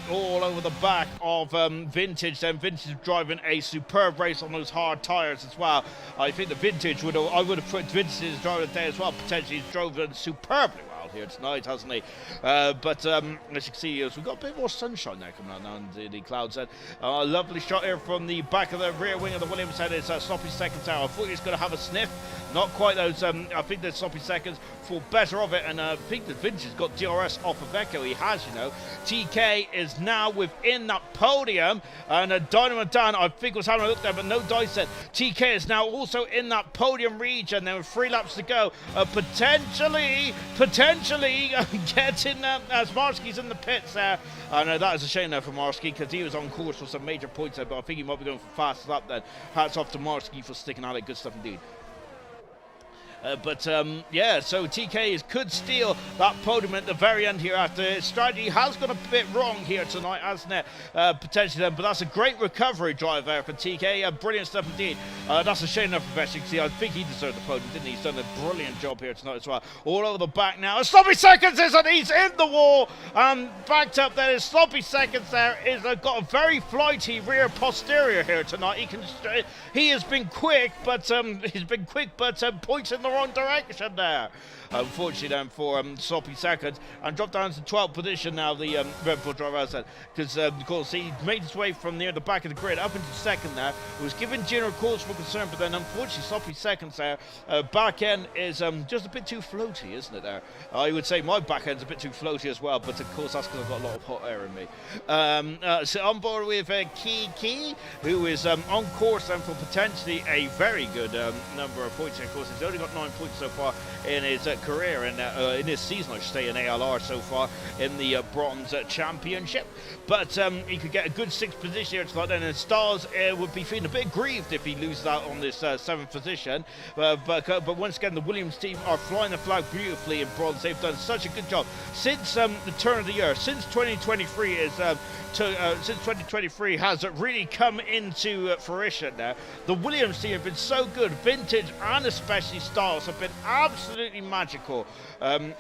All over the back of Vintage. Then Vintage driving a superb race on those hard tyres as well. I think the Vintage I would have put Vintage as driver of the day as well. Potentially he's drove superbly well job here tonight, hasn't he? But as you can see, we've got a bit more sunshine there coming out now in the clouds. A lovely shot here from the back of the rear wing of the Williams head. It's Sloppy Seconds there. I thought he was going to have a sniff. Not quite those. I think the Sloppy Seconds thought better of it, and I think that Vintage has got DRS off of Echo. He has, you know. TK is now within that podium, and Dynamo Dan, I think, was having a look there, but no dice set. TK is now also in that podium region. There were 3 laps to go. Potentially getting as Marsky's in the pits there. And that is a shame there for Marsky, because he was on course for some major points there, but I think he might be going for fastest lap then. Hats off to Marsky for sticking out it. Good stuff indeed. Yeah, so TK could steal that podium at the very end here after his strategy has got a bit wrong here tonight, hasn't it? Potentially then, but that's a great recovery drive there for TK. Brilliant stuff indeed. That's a shame enough for Vesting. I think he deserved the podium, didn't he? He's done a brilliant job here tonight as well. All over the back now. Sloppy Seconds is, and he's in the wall. Backed up there is Sloppy Seconds there. Is got a very flighty rear posterior here tonight. He has been quick, but points in the wrong direction there. Unfortunately then for Sloppy Seconds, and dropped down to 12th position now, the Red Bull driver has said, because of course he made his way from near the back of the grid up into second there. It was giving Gino cause for concern, but then unfortunately Sloppy Seconds there, back end is just a bit too floaty, isn't it there? I would say my back end's a bit too floaty as well, but of course that's because I've got a lot of hot air in me. So on board with Kiki, who is on course then for potentially a very good number of points. And of course he's only got 9 points so far in his career, in his season, I should say, in ALR so far in the Bronze Championship. But he could get a good 6th position here tonight, and Stars would be feeling a bit grieved if he loses out on this 7th position. But once again, the Williams team are flying the flag beautifully in Bronze. They've done such a good job since the turn of the year, since 2023 is since 2023 has really come into fruition now. The Williams team have been so good. Vintage and especially Stars have been absolutely magical.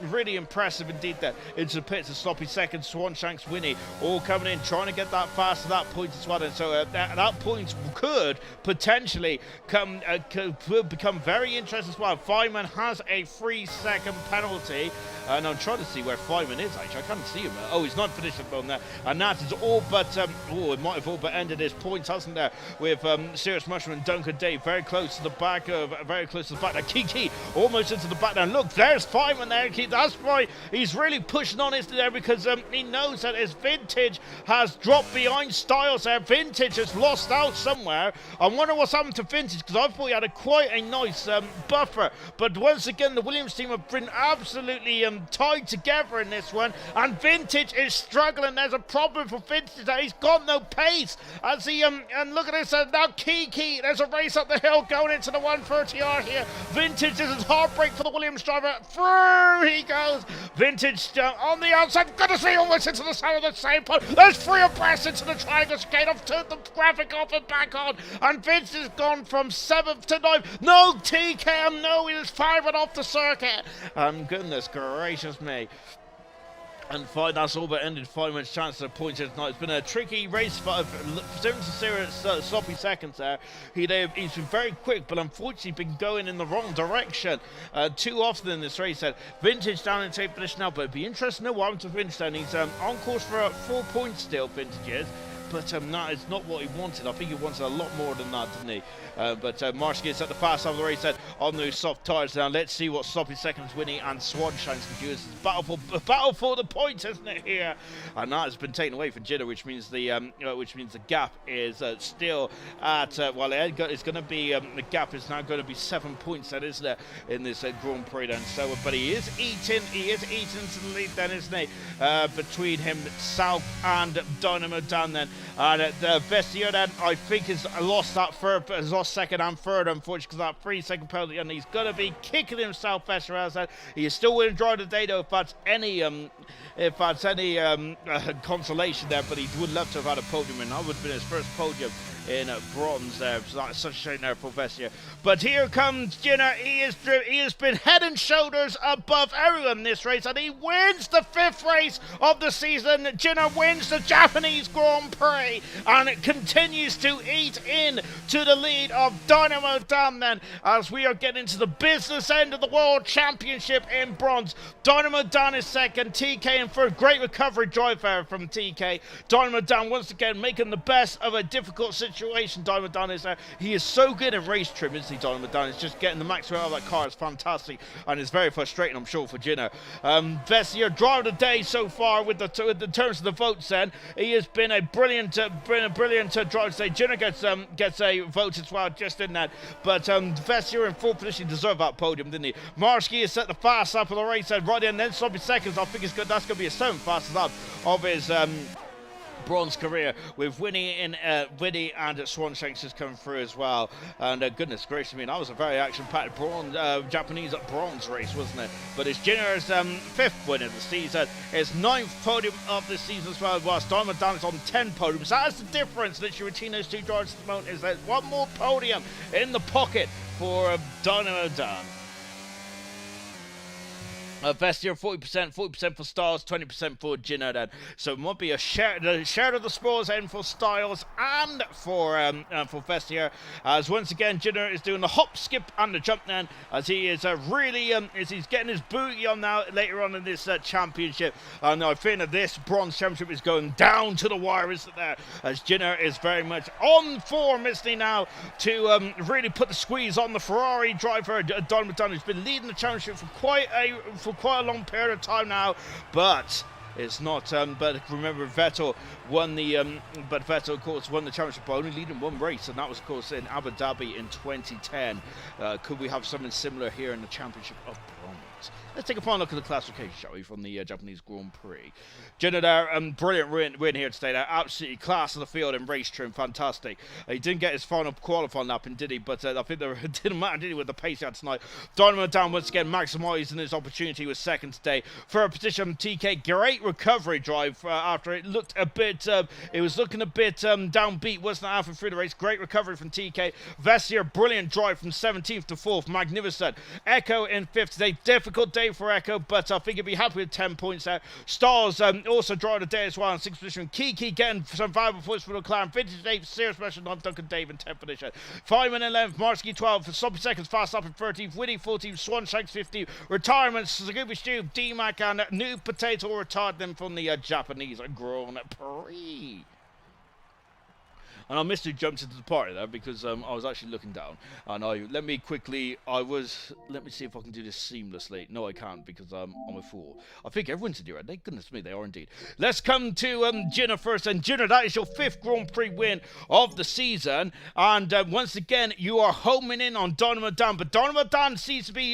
Really impressive indeed there. Into the pits of Sloppy Seconds, Swanshanks, Winnie, all coming in, trying to get that fast to that point as well. And so that point could potentially could become very interesting as well. Feynman has a 3-second penalty. And I'm trying to see where Feynman is, actually. I can't see him. Oh, he's not finished on there. And that is all but, it might have all but ended his points, hasn't there? With Serious Mushroom and Duncan Dave very close to the back Now Kiki almost into the back now. Look, there's Feynman there. That's why he's really pushing on into there, because he knows that his Vintage has dropped behind Styles there. Vintage has lost out somewhere. I wonder what's happened to Vintage, because I thought he had quite a nice buffer. But once again, the Williams team have been absolutely tied together in this one, and Vintage is struggling. There's a problem for Vintage that he's got no pace as he and look at this now. Kiki, there's a race up the hill going into the 130R here. Vintage is a heartbreak for the Williams driver. Through he goes. Vintage on the outside. Goodness me, almost into the side of the same point. There's 3 abreast into the triangle chicane. I've turned the graphic off and back on, and Vintage has gone from 7th to 9th. No, TK, no, he was 5th off the circuit. Goodness gracious me. And that's all but ended Feynman's chance of points tonight. It's been a tricky race for 7 Sloppy Seconds there. He's been very quick, but unfortunately been going in the wrong direction too often in this race. Vintage down in 8th position now, but it'd be interesting to know what happened to Vintage then. He's on course for 4 points still, Vintage is. But that is not what he wanted. I think he wanted a lot more than that, didn't he? But Marsky is at the fast half of the race on those soft tyres now. Let's see what Sloppy Seconds, Winnie and Swanshanks can do. It's a battle for the points, isn't it, here? And that has been taken away for Jidder, which means the gap is still at it's going to be the gap is now going to be 7 points, then, isn't it, in this Grand Prix then? So, but he is eating to the lead then, isn't he? Between himself and Dynamo Dan then. And the Vestiaire then, I think, has lost second and third, unfortunately, because that 3-second penalty, and he's going to be kicking himself. Vestiaire said he is still winning drive today, though, if that's any consolation there. But he would love to have had a podium, and that would have been his first podium in bronze there. So that's such a shame there for Vessier. But here comes Jenner. He has been head and shoulders above everyone in this race, and he wins the 5th race of the season. Jenner wins the Japanese Grand Prix, and it continues to eat in to the lead of Dynamo Dan then, as we are getting to the business end of the World Championship in bronze. Dynamo Dan is second, TK in third. Great recovery drive there from TK. Dynamo Dan once again making the best of a difficult situation. Dynamo Dan is there. He is so good in race trim, isn't he, Dynamo Dan? It's just getting the maximum out of that car. It's fantastic, and it's very frustrating, I'm sure, for Jenner. Vessier, driver of the day so far with the terms of the votes then. He has been a brilliant driver today. Jenner gets a vote as well, just in that. But Vessier in 4th position deserved that podium, didn't he? Marsky has set the fast lap of the race and right in, then sloppy seconds. I think that's going to be a 7th fastest lap of his bronze career, with Winnie and Swanshanks has come through as well. And goodness gracious me, that was a very action-packed Japanese bronze race, wasn't it? But it's Jenner's 5th win of the season, his 9th podium of the season as well, whilst Dynamo Dan is on 10 podiums. That's the difference literally between those two drivers at the moment, is that one more podium in the pocket for Dynamo Dan. Vestier 40% for Styles, 20% for Jenner then. So it might be a share of the spoils end for Styles and for Vestier, as once again Jenner is doing the hop, skip and the jump then, as he is as he's getting his booty on now later on in this championship. And I think that this bronze championship is going down to the wire, isn't there? As Jenner is very much on form, isn't he, now, to really put the squeeze on the Ferrari driver Dynamo Dan, who's been leading the championship for quite a long period of time now, but it's not. But remember, Vettel won the. But Vettel, of course, won the championship by only leading one race, and that was, of course, in Abu Dhabi in 2010. Could we have something similar here in the championship of bronze? Let's take a final look at the classification, shall we, from the Japanese Grand Prix. Jenner there, brilliant win here today. Absolutely class of the field in race trim, fantastic. He didn't get his final qualifying lap in, did he? But I think it didn't matter, did he, with the pace he had tonight. Dynamo Dan once again maximising his opportunity with second today. Third position, TK, great recovery drive after it looked a bit, it was looking a bit downbeat, wasn't it, halfway through the race. Great recovery from TK. Vessier, brilliant drive from 17th to 4th, magnificent. Echo in 5th today, difficult day for Echo, but I think he'll be happy with 10 points there. Stars also drive the day as well in 6th position. Kiki getting some valuable points for the McLaren. Vintage Dave, serious special time. Duncan Dave in 10th position. 5 minute 11th, Marsky 12th, for some seconds fast up in 13th, Winnie 14th, Swanshanks 15th. Retirements, Suzuki Stu, D-Mac and New Potato retired them from the Japanese Grand Prix. And I missed who jumped into the party there, because I was actually looking down. And let me see if I can do this seamlessly. No, I can't, because I'm a fool. I think everyone's in here, aren't they? Goodness me, they are indeed. Let's come to Jenner first. And Jenner, that is your 5th Grand Prix win of the season. And once again, you are homing in on Dynamo Dan. But Dynamo Dan seems to be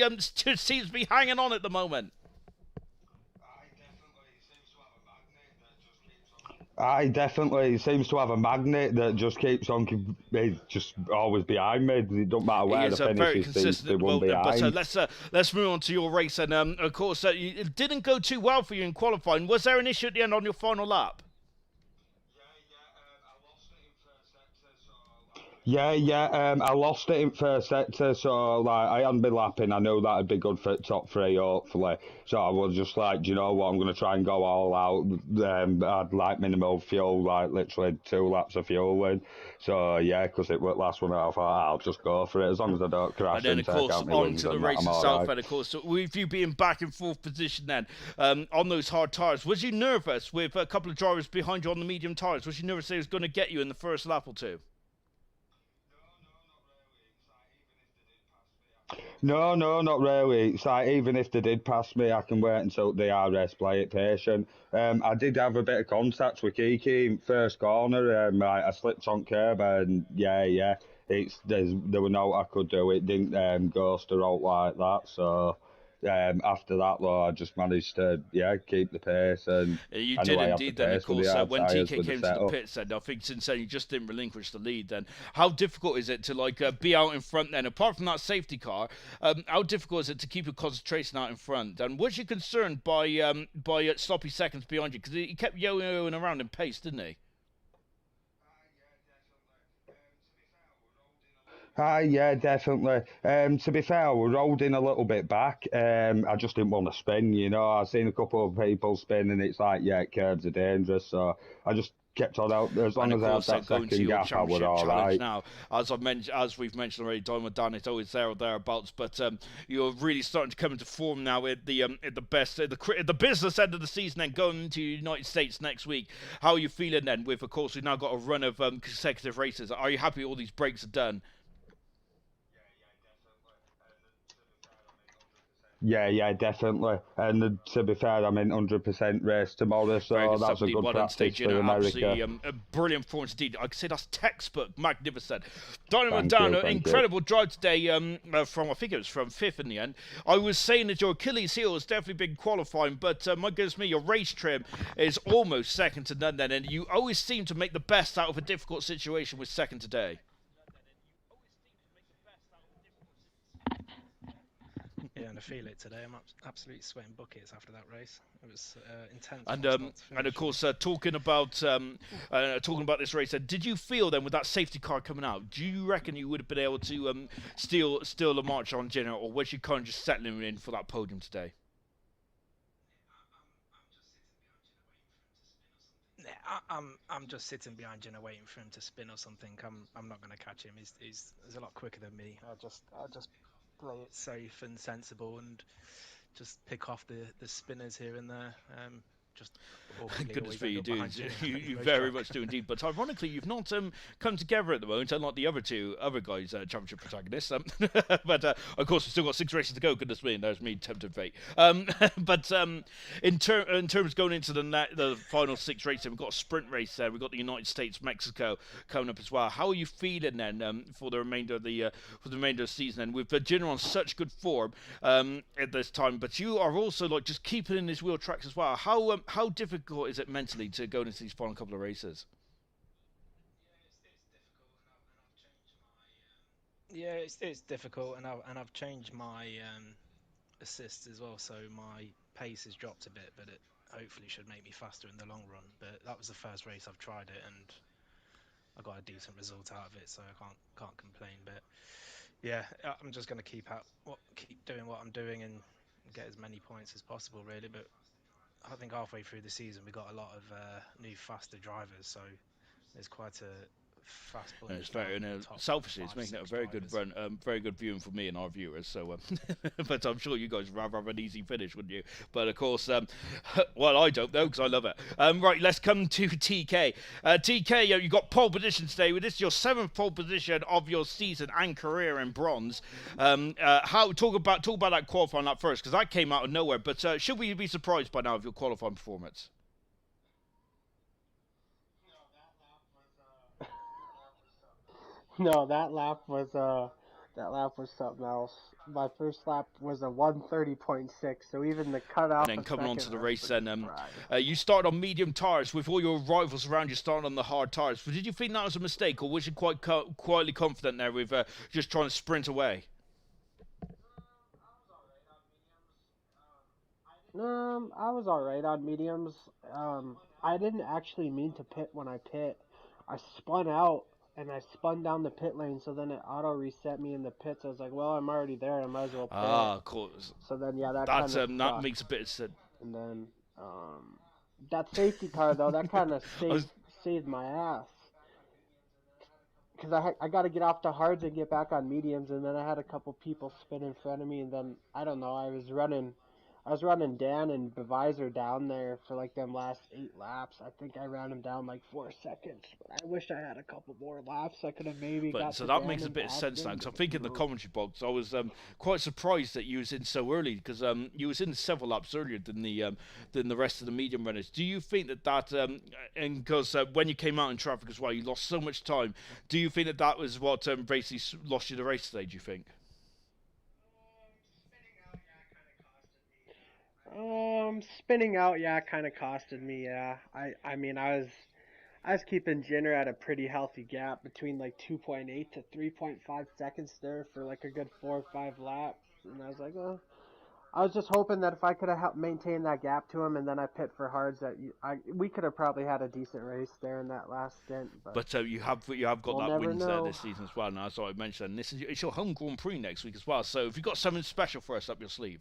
hanging on at the moment. I definitely seems to have a magnet that just keeps on. He's just always behind me. It don't matter where the finish is. But let's move on to your race. And of course, it didn't go too well for you in qualifying. Was there an issue at the end on your final lap? I lost it in first sector, so like I hadn't been lapping. I knew that'd be good for top 3, hopefully. So I was just like, do you know what? I'm going to try and go all out. I'd like minimal fuel, like literally 2 laps of fuel in. So yeah, because it was last one, I thought I'll just go for it as long as I don't crash. And then of course on to the race itself, and of course with you being back in 4th position then on those hard tyres, was you nervous with a couple of drivers behind you on the medium tyres? Was you nervous they was going to get you in the first lap or two? No, not really. It's like, even if they did pass me, I can wait until the RS, play it patient. I did have a bit of contact with Kiki in first corner. I slipped on curb, and yeah. There were no I could do. It didn't ghost her out like that. So after that, though, I just managed to keep the pace. And you did indeed. Then, of course, when TK came to the pits, then I think since then you just didn't relinquish the lead. Then, how difficult is it to be out in front? Then, apart from that safety car, how difficult is it to keep your concentration out in front? And was you concerned by sloppy seconds behind you, because he kept yo-yoing around in pace, didn't he? Yeah, definitely. To be fair, I was holding a little bit back. I just didn't want to spin, you know. I've seen a couple of people spin, and it's like, yeah, curbs are dangerous. So I just kept on out. As And long of as I had course, that going to second your gap, I was championship all challenge right. now, as we've mentioned already, Diamond Dan is always there or thereabouts. But you're really starting to come into form now at the best at the business end of the season, and going into the United States next week. How are you feeling then? With of course we've now got a run of consecutive races. Are you happy all these breaks are done? Yeah, definitely. And to be fair, I'm in 100% race tomorrow, Very so good stuff that's a indeed. good Well done, practice stage. You for know, America. absolutely a brilliant performance indeed. I could say that's textbook, magnificent. Dynamo Thank Dan, you, an thank you. incredible drive today. From I think it was from fifth in the end. I was saying that your Achilles heel has definitely been qualifying, but my goodness me, your race trim is almost second to none. Then, and you always seem to make the best out of a difficult situation with second today. Yeah, and I feel it today. I'm absolutely sweating buckets after that race. It was intense And from start to and of finish, really. course, talking about this race, did you feel then with that safety car coming out? Do you reckon you would have been able to steal the march on Jenna, or was you kind of just settling in for that podium today? Yeah, I'm just sitting behind Jenna waiting for him to spin or something. I'm not going to catch him. He's a lot quicker than me. I just play it safe and sensible and just pick off the spinners here and there. Just awkwardly Goodness always for end you up do. behind Jenna in You most very tracks. much do indeed. But ironically, you've not come together at the moment, unlike the other guys, championship protagonists. But of course, we've still got 6 races to go. Goodness me, and there's me, tempted fate. But in terms going into the final 6 races, we've got a sprint race there. We've got the United States, Mexico coming up as well. How are you feeling then for the remainder of the season? And with Virginia on such good form at this time, but you are also like just keeping in these wheel tracks as well. How difficult is it mentally to go into these final couple of races? Yeah, it's difficult, and I've changed my assist as well, so my pace has dropped a bit, but it hopefully should make me faster in the long run. But that was the first race I've tried it, and I got a decent result out of it, so I can't complain. But yeah, I'm just gonna keep doing what I'm doing and get as many points as possible, really. But I think halfway through the season we got a lot of new faster drivers, so there's quite a fast And bunch it's down very, in the top selfishly, it's five, making it a six very good drivers. run, very good viewing for me and our viewers. So, but I'm sure you guys would rather have an easy finish, wouldn't you? But of course, well, I don't know because I love it. Right, let's come to TK. TK, you got pole position today. With this, your 7th pole position of your season and career in bronze. How talk about that qualifying lap first because that came out of nowhere. But should we be surprised by now of your qualifying performance? No, that lap was something else. My first lap was a 1:30.6, so even the And cutoff then of coming on to second, the I was race, pretty then surprised. you started on medium tires with all your rivals around you starting on the hard tires. But did you think that was a mistake, or was you quite quietly confident there with just trying to sprint away? I was alright on mediums. I didn't actually mean to pit when I pit. I spun out and I spun down the pit lane, so then it auto reset me in the pits. I was like, well, I'm already there. I might as well pit. Ah, of course. So then, yeah, that That's kind of that makes a sucked. bit of sense. And then, that safety car though, that kind of I was saved my ass. Because I got to get off the hards and get back on mediums, and then I had a couple people spin in front of me, and then I don't know, I was running Dan and Beviser down there for like them last 8 laps. I think I ran him down like 4 seconds, but I wish I had a couple more laps. I could have maybe But got so to that Dan makes a and bit of passed sense now him, because I but think in the commentary box I was quite surprised that you was in so early because you was in several laps earlier than the rest of the medium runners. Do you think that and because when you came out in traffic as well, you lost so much time. Do you think that was what basically lost you the race today? Do you think? Spinning out, yeah, kind of costed me. Yeah, I mean, I was keeping Jenner at a pretty healthy gap between like 2.8 to 3.5 seconds there for like a good 4 or 5 laps, and I was like, well, I was just hoping that if I could have helped maintain that gap to him, and then I pit for hards, that we could have probably had a decent race there in that last stint. But you have got we'll that never wins there know. this season as well. And as I mentioned, it's your home Grand Prix next week as well. So have you got something special for us up your sleeve?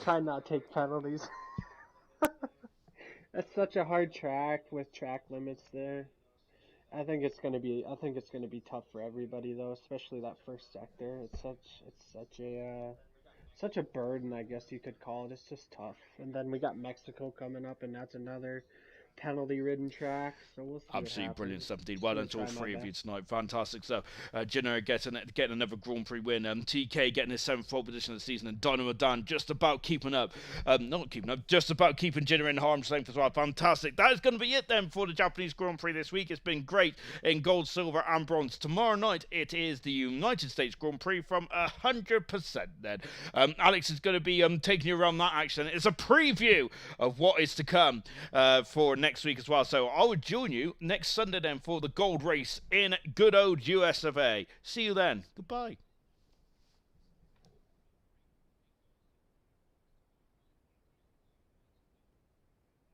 Try not to take penalties. That's such a hard track with track limits there. I think it's gonna be tough for everybody though, especially that first sector. It's such a burden, I guess you could call it. It's just tough. And then we got Mexico coming up, and that's another penalty-ridden track. So we'll see. Absolutely brilliant stuff indeed. Well done to all three of you tonight. Fantastic stuff. Jenner getting another Grand Prix win. TK getting his 7th pole position of the season, and Dynamo Dan just about keeping up. Not keeping up, just about keeping Jenner in harm's length as well. Fantastic. That is going to be it then for the Japanese Grand Prix this week. It's been great in gold, silver, and bronze. Tomorrow night it is the United States Grand Prix from 100% then. Alex is going to be taking you around that action. It's a preview of what is to come for next week as well. So I will join you next Sunday then for the gold race in good old US of A. See you then. Goodbye.